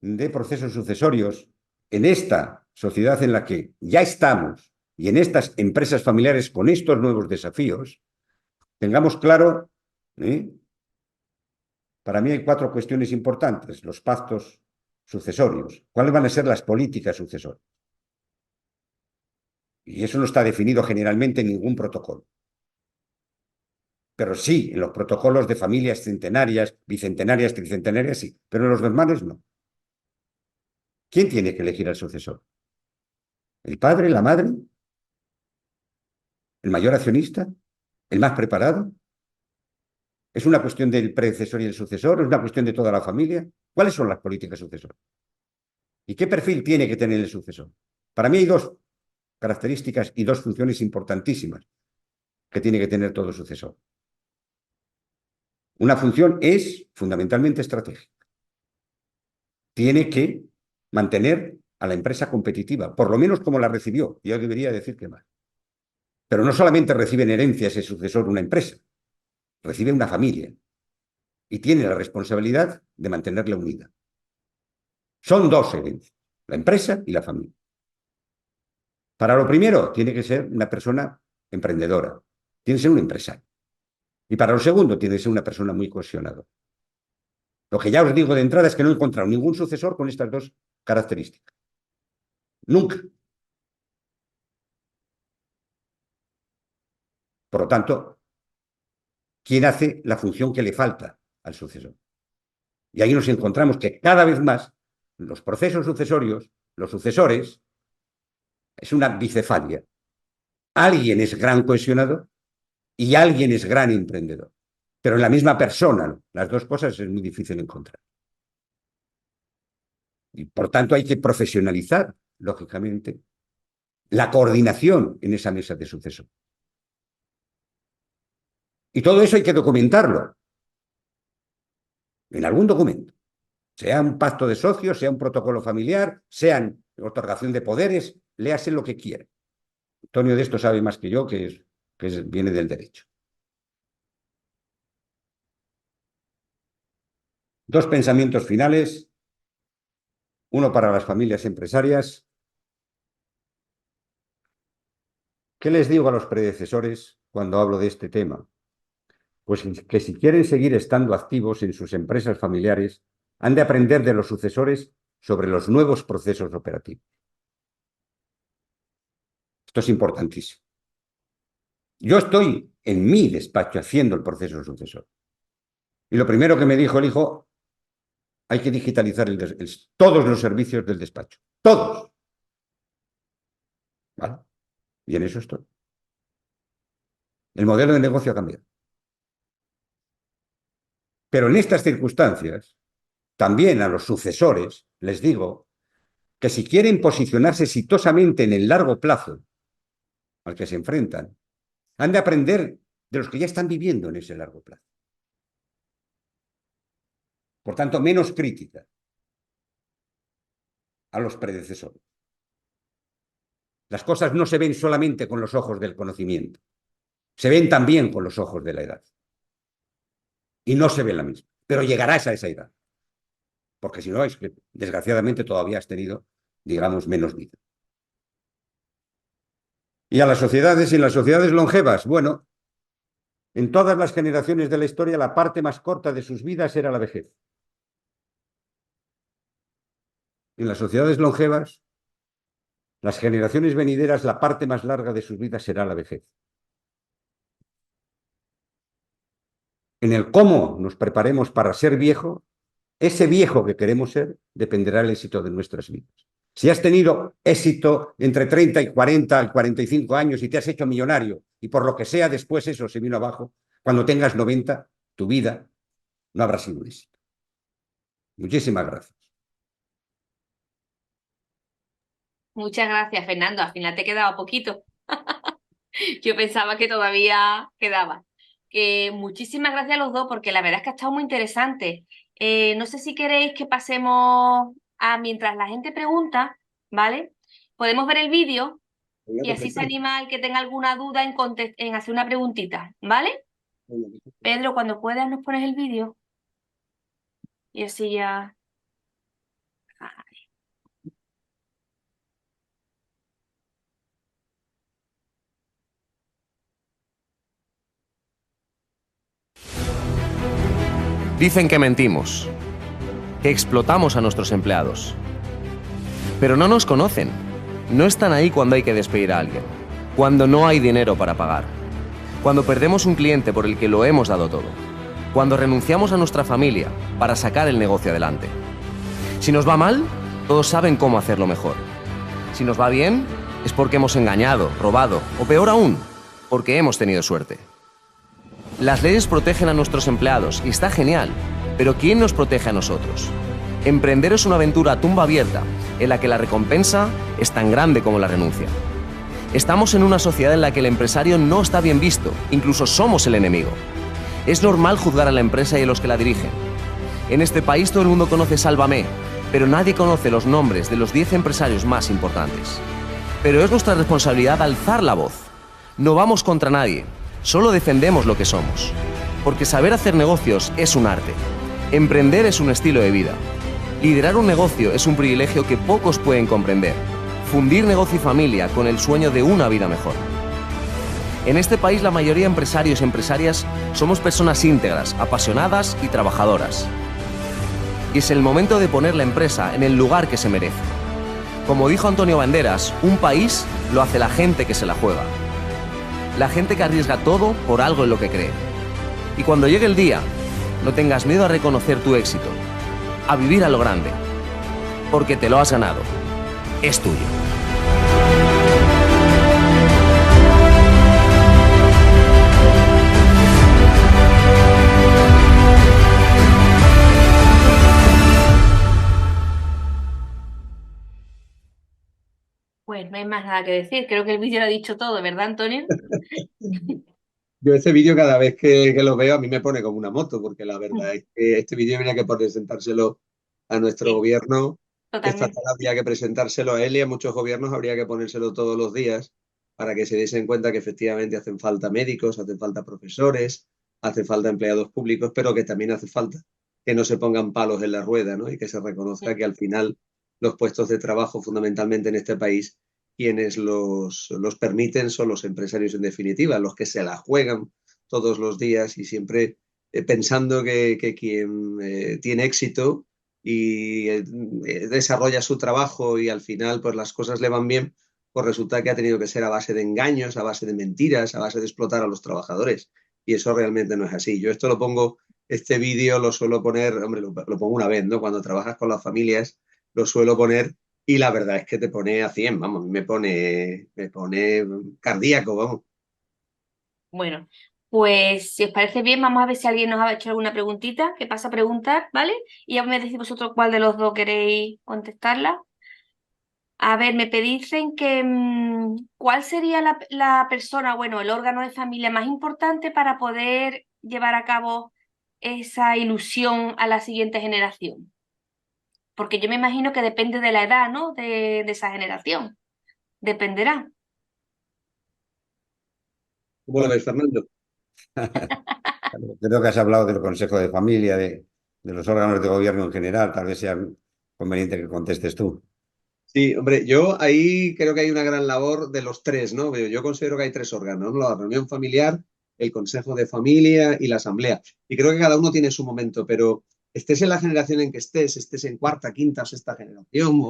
de procesos sucesorios en esta sociedad en la que ya estamos y en estas empresas familiares con estos nuevos desafíos, tengamos claro, ¿eh? Para mí hay 4 cuestiones importantes: los pactos sucesorios, cuáles van a ser las políticas sucesorias. Y eso no está definido generalmente en ningún protocolo. Pero sí, en los protocolos de familias centenarias, bicentenarias, tricentenarias, sí, pero en los normales no. ¿Quién tiene que elegir al sucesor? ¿El padre, la madre? ¿El mayor accionista? ¿El más preparado? ¿Es una cuestión del predecesor y el sucesor? ¿Es una cuestión de toda la familia? ¿Cuáles son las políticas sucesoras? ¿Y qué perfil tiene que tener el sucesor? Para mí hay 2 características y 2 funciones importantísimas que tiene que tener todo sucesor. Una función es fundamentalmente estratégica. Tiene que mantener a la empresa competitiva, por lo menos como la recibió. Yo debería decir que más. Pero no solamente recibe en herencia ese sucesor una empresa, recibe una familia y tiene la responsabilidad de mantenerla unida. Son 2 herencias, la empresa y la familia. Para lo primero, tiene que ser una persona emprendedora, tiene que ser un empresario. Y para lo segundo, tiene que ser una persona muy cohesionada. Lo que ya os digo de entrada es que no he encontrado ningún sucesor con estas 2 características. Nunca. Por lo tanto, ¿quién hace la función que le falta al sucesor? Y ahí nos encontramos que cada vez más los procesos sucesorios, los sucesores, es una bicefalia. Alguien es gran cohesionador y alguien es gran emprendedor. Pero en la misma persona, ¿no? Las 2 cosas es muy difícil encontrar. Y por tanto hay que profesionalizar, lógicamente, la coordinación en esa mesa de sucesor. Y todo eso hay que documentarlo en algún documento, sea un pacto de socios, sea un protocolo familiar, sea otorgación de poderes, léase lo que quiera. Antonio de esto sabe más que yo, viene del derecho. 2 pensamientos finales, uno para las familias empresarias. ¿Qué les digo a los predecesores cuando hablo de este tema? Pues que si quieren seguir estando activos en sus empresas familiares, han de aprender de los sucesores sobre los nuevos procesos operativos. Esto es importantísimo. Yo estoy en mi despacho haciendo el proceso sucesor. Y lo primero que me dijo el hijo, hay que digitalizar todos los servicios del despacho. Todos. ¿Vale? Y en eso estoy. El modelo de negocio ha cambiado. Pero en estas circunstancias, también a los sucesores les digo que si quieren posicionarse exitosamente en el largo plazo al que se enfrentan, han de aprender de los que ya están viviendo en ese largo plazo. Por tanto, menos crítica, a los predecesores. Las cosas no se ven solamente con los ojos del conocimiento, se ven también con los ojos de la edad. Y no se ve la misma, pero llegarás a esa edad. Porque si no, es que desgraciadamente todavía has tenido, digamos, menos vida. Y a las sociedades y en las sociedades longevas, bueno, en todas las generaciones de la historia la parte más corta de sus vidas era la vejez. En las sociedades longevas, las generaciones venideras, la parte más larga de sus vidas será la vejez. En el cómo nos preparemos para ser viejo, ese viejo que queremos ser dependerá del éxito de nuestras vidas. Si has tenido éxito entre 30 y 40 y 45 años y te has hecho millonario y por lo que sea después eso se vino abajo, cuando tengas 90, tu vida no habrá sido un éxito. Muchísimas gracias. Muchas gracias, Fernando. Al final te quedaba poquito. Yo pensaba que todavía quedaba. Muchísimas gracias a los dos porque la verdad es que ha estado muy interesante. No sé si queréis que pasemos a mientras la gente pregunta, ¿vale? Podemos ver el vídeo y así se anima el que tenga alguna duda en hacer una preguntita, ¿vale? Pedro, cuando puedas nos pones el vídeo y así ya... Dicen que mentimos, que explotamos a nuestros empleados. Pero no nos conocen. No están ahí cuando hay que despedir a alguien, cuando no hay dinero para pagar, cuando perdemos un cliente por el que lo hemos dado todo, cuando renunciamos a nuestra familia para sacar el negocio adelante. Si nos va mal, todos saben cómo hacerlo mejor. Si nos va bien, es porque hemos engañado, robado, o peor aún, porque hemos tenido suerte. Las leyes protegen a nuestros empleados y está genial, pero ¿quién nos protege a nosotros? Emprender es una aventura a tumba abierta en la que la recompensa es tan grande como la renuncia. Estamos en una sociedad en la que el empresario no está bien visto, incluso somos el enemigo. Es normal juzgar a la empresa y a los que la dirigen. En este país todo el mundo conoce Sálvame, pero nadie conoce los nombres de los 10 empresarios más importantes. Pero es nuestra responsabilidad alzar la voz. No vamos contra nadie. Solo defendemos lo que somos. Porque saber hacer negocios es un arte. Emprender es un estilo de vida. Liderar un negocio es un privilegio que pocos pueden comprender. Fundir negocio y familia con el sueño de una vida mejor. En este país la mayoría de empresarios y empresarias somos personas íntegras, apasionadas y trabajadoras. Y es el momento de poner la empresa en el lugar que se merece. Como dijo Antonio Banderas, un país lo hace la gente que se la juega. La gente que arriesga todo por algo en lo que cree. Y cuando llegue el día, no tengas miedo a reconocer tu éxito, a vivir a lo grande, porque te lo has ganado. Es tuyo. Pues no hay más nada que decir. Creo que el vídeo lo ha dicho todo, ¿verdad, Antonio? Yo este vídeo cada vez que lo veo a mí me pone como una moto, porque la verdad es que este vídeo habría que presentárselo a nuestro Sí, gobierno, esta totalmente. tarde habría que presentárselo a él y a muchos gobiernos habría que ponérselo todos los días para que se diesen cuenta que efectivamente hacen falta médicos, hacen falta profesores, hace falta empleados públicos, pero que también hace falta que no se pongan palos en la rueda, ¿no? Y que se reconozca que al final los puestos de trabajo fundamentalmente en este país quienes los permiten son los empresarios en definitiva, los que se la juegan todos los días y siempre pensando que quien tiene éxito y desarrolla su trabajo y al final pues las cosas le van bien, pues resulta que ha tenido que ser a base de engaños, a base de mentiras, a base de explotar a los trabajadores. Y eso realmente no es así. Yo esto lo pongo, este vídeo lo suelo poner, hombre, lo pongo una vez, ¿no? Cuando trabajas con las familias, lo suelo poner y la verdad es que te pone a 100, vamos, me pone cardíaco, vamos. Bueno, pues si os parece bien, vamos a ver si alguien nos ha hecho alguna preguntita, que pasa a preguntar, ¿vale? Y ya me decís vosotros cuál de los dos queréis contestarla. A ver, me dicen que ¿cuál sería la persona, bueno, el órgano de familia más importante para poder llevar a cabo esa ilusión a la siguiente generación? Porque yo me imagino que depende de la edad, ¿no? De esa generación. Dependerá. ¿Cómo lo ves, Fernando? Creo que has hablado del Consejo de Familia, de los órganos de gobierno en general. Tal vez sea conveniente que contestes tú. Sí, hombre, yo ahí creo que hay una gran labor de los tres, ¿no? Yo considero que hay tres órganos, ¿no? La reunión familiar, el consejo de familia y la asamblea. Y creo que cada uno tiene su momento, pero estés en la generación en que estés en cuarta, quinta o sexta generación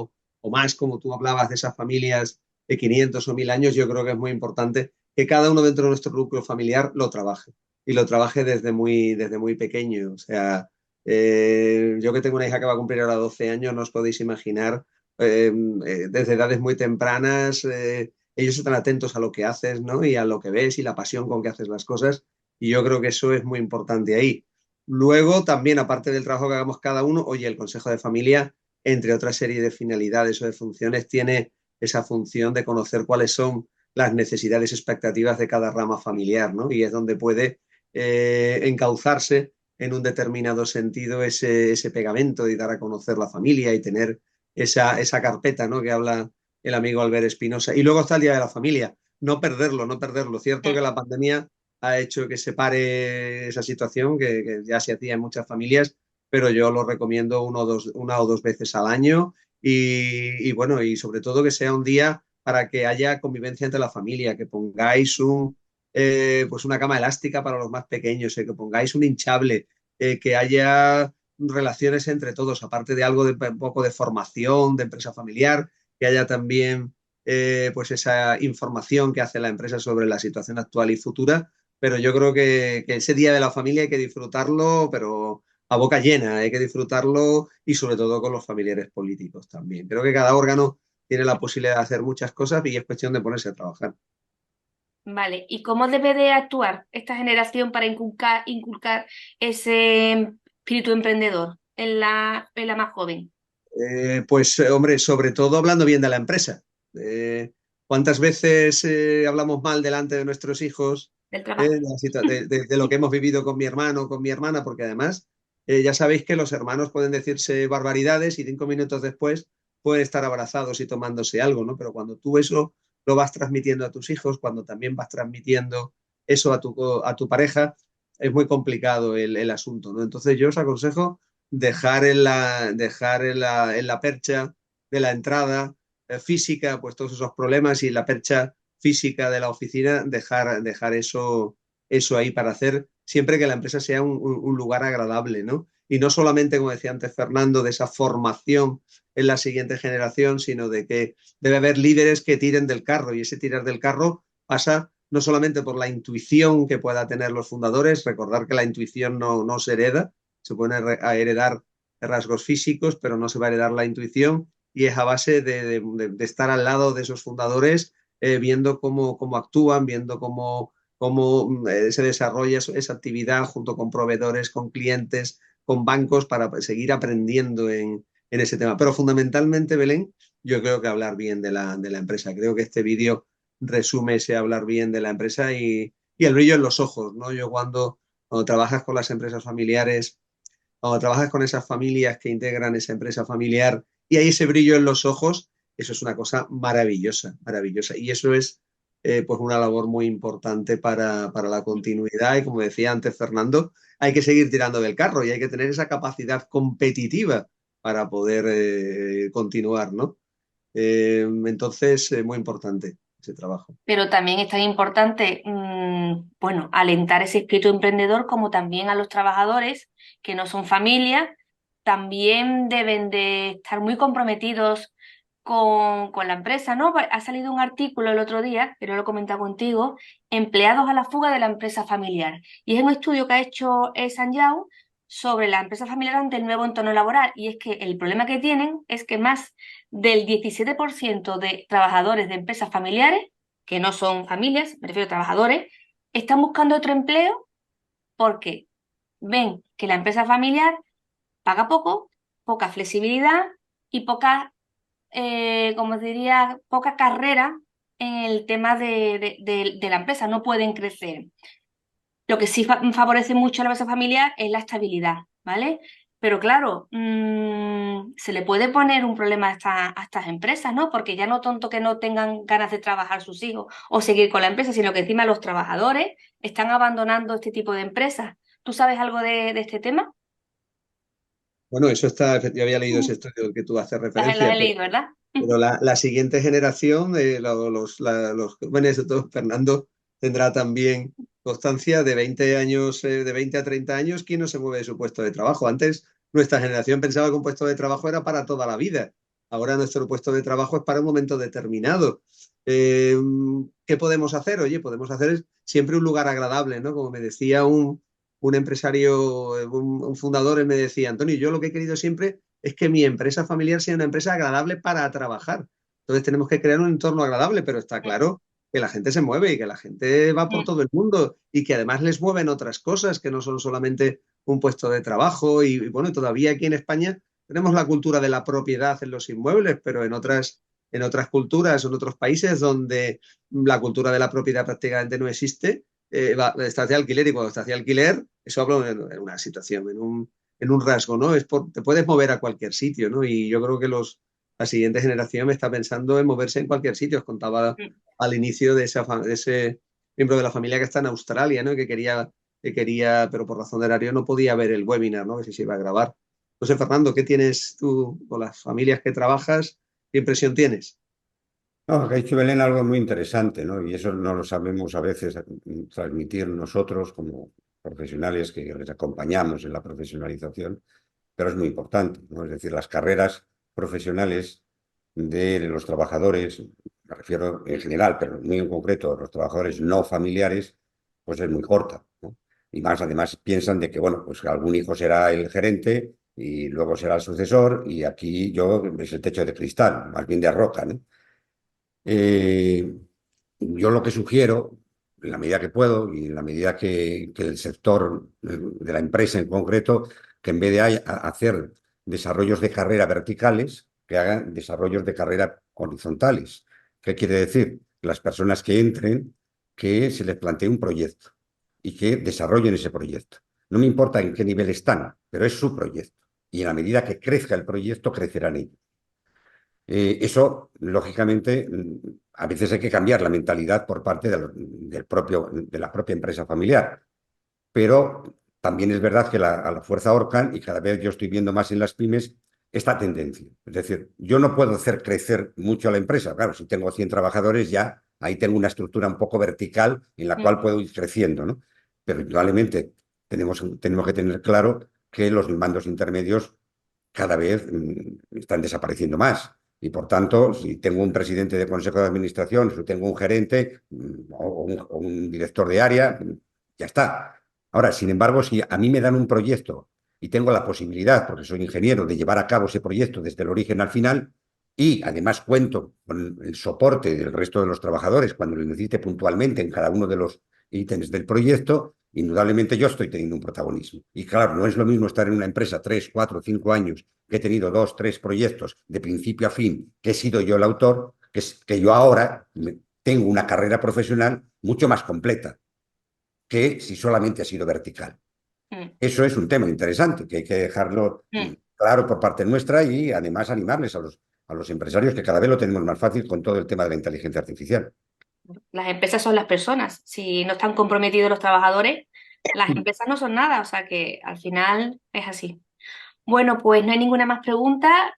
o más, como tú hablabas de esas familias de 500 o 1000 años, yo creo que es muy importante que cada uno dentro de nuestro núcleo familiar lo trabaje y lo trabaje desde muy pequeño. O sea, yo que tengo una hija que va a cumplir ahora 12 años, no os podéis imaginar desde edades muy tempranas, ellos están atentos a lo que haces, ¿no? Y a lo que ves y la pasión con que haces las cosas. Y yo creo que eso es muy importante ahí. Luego, también, aparte del trabajo que hagamos cada uno, oye, el Consejo de Familia, entre otra serie de finalidades o de funciones, tiene esa función de conocer cuáles son las necesidades y expectativas de cada rama familiar, ¿no? Y es donde puede encauzarse en un determinado sentido ese pegamento y dar a conocer la familia y tener esa carpeta, ¿no? Que habla el amigo Albert Espinosa. Y luego está el Día de la Familia. No perderlo, no perderlo. Cierto que la pandemia ha hecho que se pare esa situación, que ya se hacía en muchas familias, pero yo lo recomiendo una o dos veces al año y bueno, y sobre todo que sea un día para que haya convivencia entre la familia, que pongáis pues una cama elástica para los más pequeños, que pongáis un hinchable, que haya relaciones entre todos, aparte de algo de un poco de formación, de empresa familiar, que haya también pues esa información que hace la empresa sobre la situación actual y futura. Pero yo creo que ese día de la familia hay que disfrutarlo, pero a boca llena, hay que disfrutarlo y sobre todo con los familiares políticos también. Creo que cada órgano tiene la posibilidad de hacer muchas cosas y es cuestión de ponerse a trabajar. Vale, ¿y cómo debe de actuar esta generación para inculcar ese espíritu emprendedor en la más joven? Pues hombre, sobre todo hablando bien de la empresa. Eh, ¿Cuántas veces hablamos mal delante de nuestros hijos Del trabajo. de lo que hemos vivido con mi hermano, con mi hermana? Porque además ya sabéis que los hermanos pueden decirse barbaridades y 5 minutos después pueden estar abrazados y tomándose algo, ¿no? Pero cuando tú eso lo vas transmitiendo a tus hijos, cuando también vas transmitiendo eso a tu pareja, es muy complicado el asunto, ¿no? Entonces yo os aconsejo dejar en la percha de la entrada física, pues todos esos problemas y la percha física de la oficina, dejar eso ahí para hacer siempre que la empresa sea un lugar agradable, ¿no? Y no solamente, como decía antes Fernando, de esa formación en la siguiente generación, sino de que debe haber líderes que tiren del carro y ese tirar del carro pasa no solamente por la intuición que pueda tener los fundadores, recordar que la intuición no se hereda, se pueden heredar rasgos físicos, pero no se va a heredar la intuición y es a base de estar al lado de esos fundadores, viendo cómo actúan, viendo cómo se desarrolla esa actividad junto con proveedores, con clientes, con bancos para seguir aprendiendo en ese tema. Pero fundamentalmente, Belén, yo creo que hablar bien de la empresa. Creo que este vídeo resume ese hablar bien de la empresa y el brillo en los ojos, ¿no? Yo cuando trabajas con las empresas familiares, cuando trabajas con esas familias que integran esa empresa familiar y hay ese brillo en los ojos, eso es una cosa maravillosa, maravillosa. Y eso es pues una labor muy importante para la continuidad. Y como decía antes Fernando, hay que seguir tirando del carro y hay que tener esa capacidad competitiva para poder continuar, ¿no? Entonces, muy importante ese trabajo. Pero también es tan importante, bueno, alentar ese espíritu emprendedor como también a los trabajadores que no son familia, también deben de estar muy comprometidos con la empresa, ¿no? Ha salido un artículo el otro día, que no lo he comentado contigo, empleados a la fuga de la empresa familiar. Y es un estudio que ha hecho Sanjau sobre la empresa familiar ante el nuevo entorno laboral. Y es que el problema que tienen es que más del 17% de trabajadores de empresas familiares que no son familias, me refiero a trabajadores, están buscando otro empleo porque ven que la empresa familiar paga poco, poca flexibilidad y poca, como diría, poca carrera en el tema de la empresa, no pueden crecer. Lo que sí favorece mucho a la empresa familiar es la estabilidad, ¿vale? Pero claro, se le puede poner un problema a estas empresas, ¿no? Porque ya no tonto que no tengan ganas de trabajar sus hijos o seguir con la empresa, sino que encima los trabajadores están abandonando este tipo de empresas. ¿Tú sabes algo de este tema? Bueno, eso está, yo había leído ese estudio al que tú haces Las referencia, he leído, ¿verdad? pero la siguiente generación, los jóvenes, sobre todo Fernando, tendrá también constancia de 20 años, de 20 a 30 años, ¿quién no se mueve de su puesto de trabajo? Antes nuestra generación pensaba que un puesto de trabajo era para toda la vida. Ahora nuestro puesto de trabajo es para un momento determinado. Eh, ¿Qué podemos hacer? Oye, podemos hacer siempre un lugar agradable, ¿no? Como me decía un empresario, un fundador, él me decía, Antonio, yo lo que he querido siempre es que mi empresa familiar sea una empresa agradable para trabajar. Entonces tenemos que crear un entorno agradable, pero está claro que la gente se mueve y que la gente va por todo el mundo y que además les mueven otras cosas que no son solamente un puesto de trabajo. Y bueno, todavía aquí en España tenemos la cultura de la propiedad en los inmuebles, pero en otras culturas, en otros países donde la cultura de la propiedad prácticamente no existe, estás de alquiler y cuando estás de alquiler, eso hablo en una situación, en un rasgo, ¿no? Te puedes mover a cualquier sitio, ¿no? Y yo creo que la siguiente generación está pensando en moverse en cualquier sitio. Os contaba al inicio de ese miembro de la familia que está en Australia, ¿no? Que quería, pero por razón de horario no podía ver el webinar, ¿no? Que si se iba a grabar. No sé, Fernando, ¿qué tienes tú con las familias que trabajas? ¿Qué impresión tienes? No, que ha dicho Belén algo muy interesante, ¿no? Y eso no lo sabemos a veces transmitir nosotros como profesionales que les acompañamos en la profesionalización, pero es muy importante, ¿no? Es decir, las carreras profesionales de los trabajadores, me refiero en general, pero muy en concreto a los trabajadores no familiares, pues es muy corta, ¿no? Y más, además, piensan de que, bueno, pues algún hijo será el gerente y luego será el sucesor y aquí yo es el techo de cristal, más bien de roca, ¿no? Eh, yo lo que sugiero, en la medida que puedo y en la medida que el sector de la empresa en concreto, que en vez de hacer desarrollos de carrera verticales, que hagan desarrollos de carrera horizontales. ¿Qué quiere decir? Las personas que entren, que se les plantee un proyecto y que desarrollen ese proyecto. No me importa en qué nivel están, pero es su proyecto. Y en la medida que crezca el proyecto, crecerán ellos. Eso, lógicamente, a veces hay que cambiar la mentalidad por parte de la propia empresa familiar. Pero también es verdad que a la fuerza ahorcan y cada vez yo estoy viendo más en las pymes esta tendencia. Es decir, yo no puedo hacer crecer mucho a la empresa. Claro, si tengo 100 trabajadores ya ahí tengo una estructura un poco vertical en la cual puedo ir creciendo, ¿no? Pero indudablemente tenemos que tener claro que los mandos intermedios cada vez están desapareciendo más. Y por tanto, si tengo un presidente de consejo de administración, si tengo un gerente o un director de área, ya está. Ahora, sin embargo, si a mí me dan un proyecto y tengo la posibilidad, porque soy ingeniero, de llevar a cabo ese proyecto desde el origen al final, y además cuento con el soporte del resto de los trabajadores cuando lo necesite puntualmente en cada uno de los ítems del proyecto, indudablemente yo estoy teniendo un protagonismo. Y claro, no es lo mismo estar en una empresa 3, 4, 5 años, que he tenido 2, 3 proyectos de principio a fin, que he sido yo el autor, que yo ahora tengo una carrera profesional mucho más completa que si solamente ha sido vertical. Eso es un tema interesante que hay que dejarlo claro por parte nuestra y además animarles a los empresarios que cada vez lo tenemos más fácil con todo el tema de la inteligencia artificial. Las empresas son las personas. Si no están comprometidos los trabajadores, las empresas no son nada. O sea que al final es así. Bueno, pues no hay ninguna más pregunta.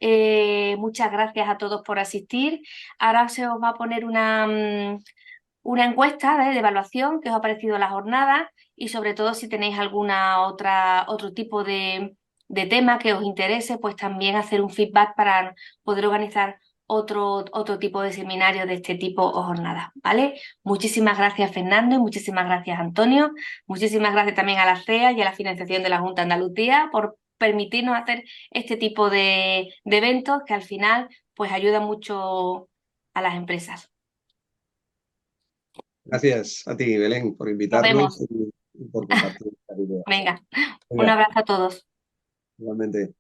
Muchas gracias a todos por asistir. Ahora se os va a poner una encuesta de evaluación que os ha parecido la jornada y sobre todo si tenéis otro tipo de tema que os interese, pues también hacer un feedback para poder organizar otro tipo de seminario de este tipo o jornada, ¿vale? Muchísimas gracias, Fernando, y muchísimas gracias, Antonio. Muchísimas gracias también a la CEA y a la financiación de la Junta de Andalucía por permitirnos hacer este tipo de eventos que al final pues ayudan mucho a las empresas. Gracias a ti, Belén, por Nos invitarnos vemos. y por compartir esta idea. Venga, un Venga, abrazo a todos. igualmente.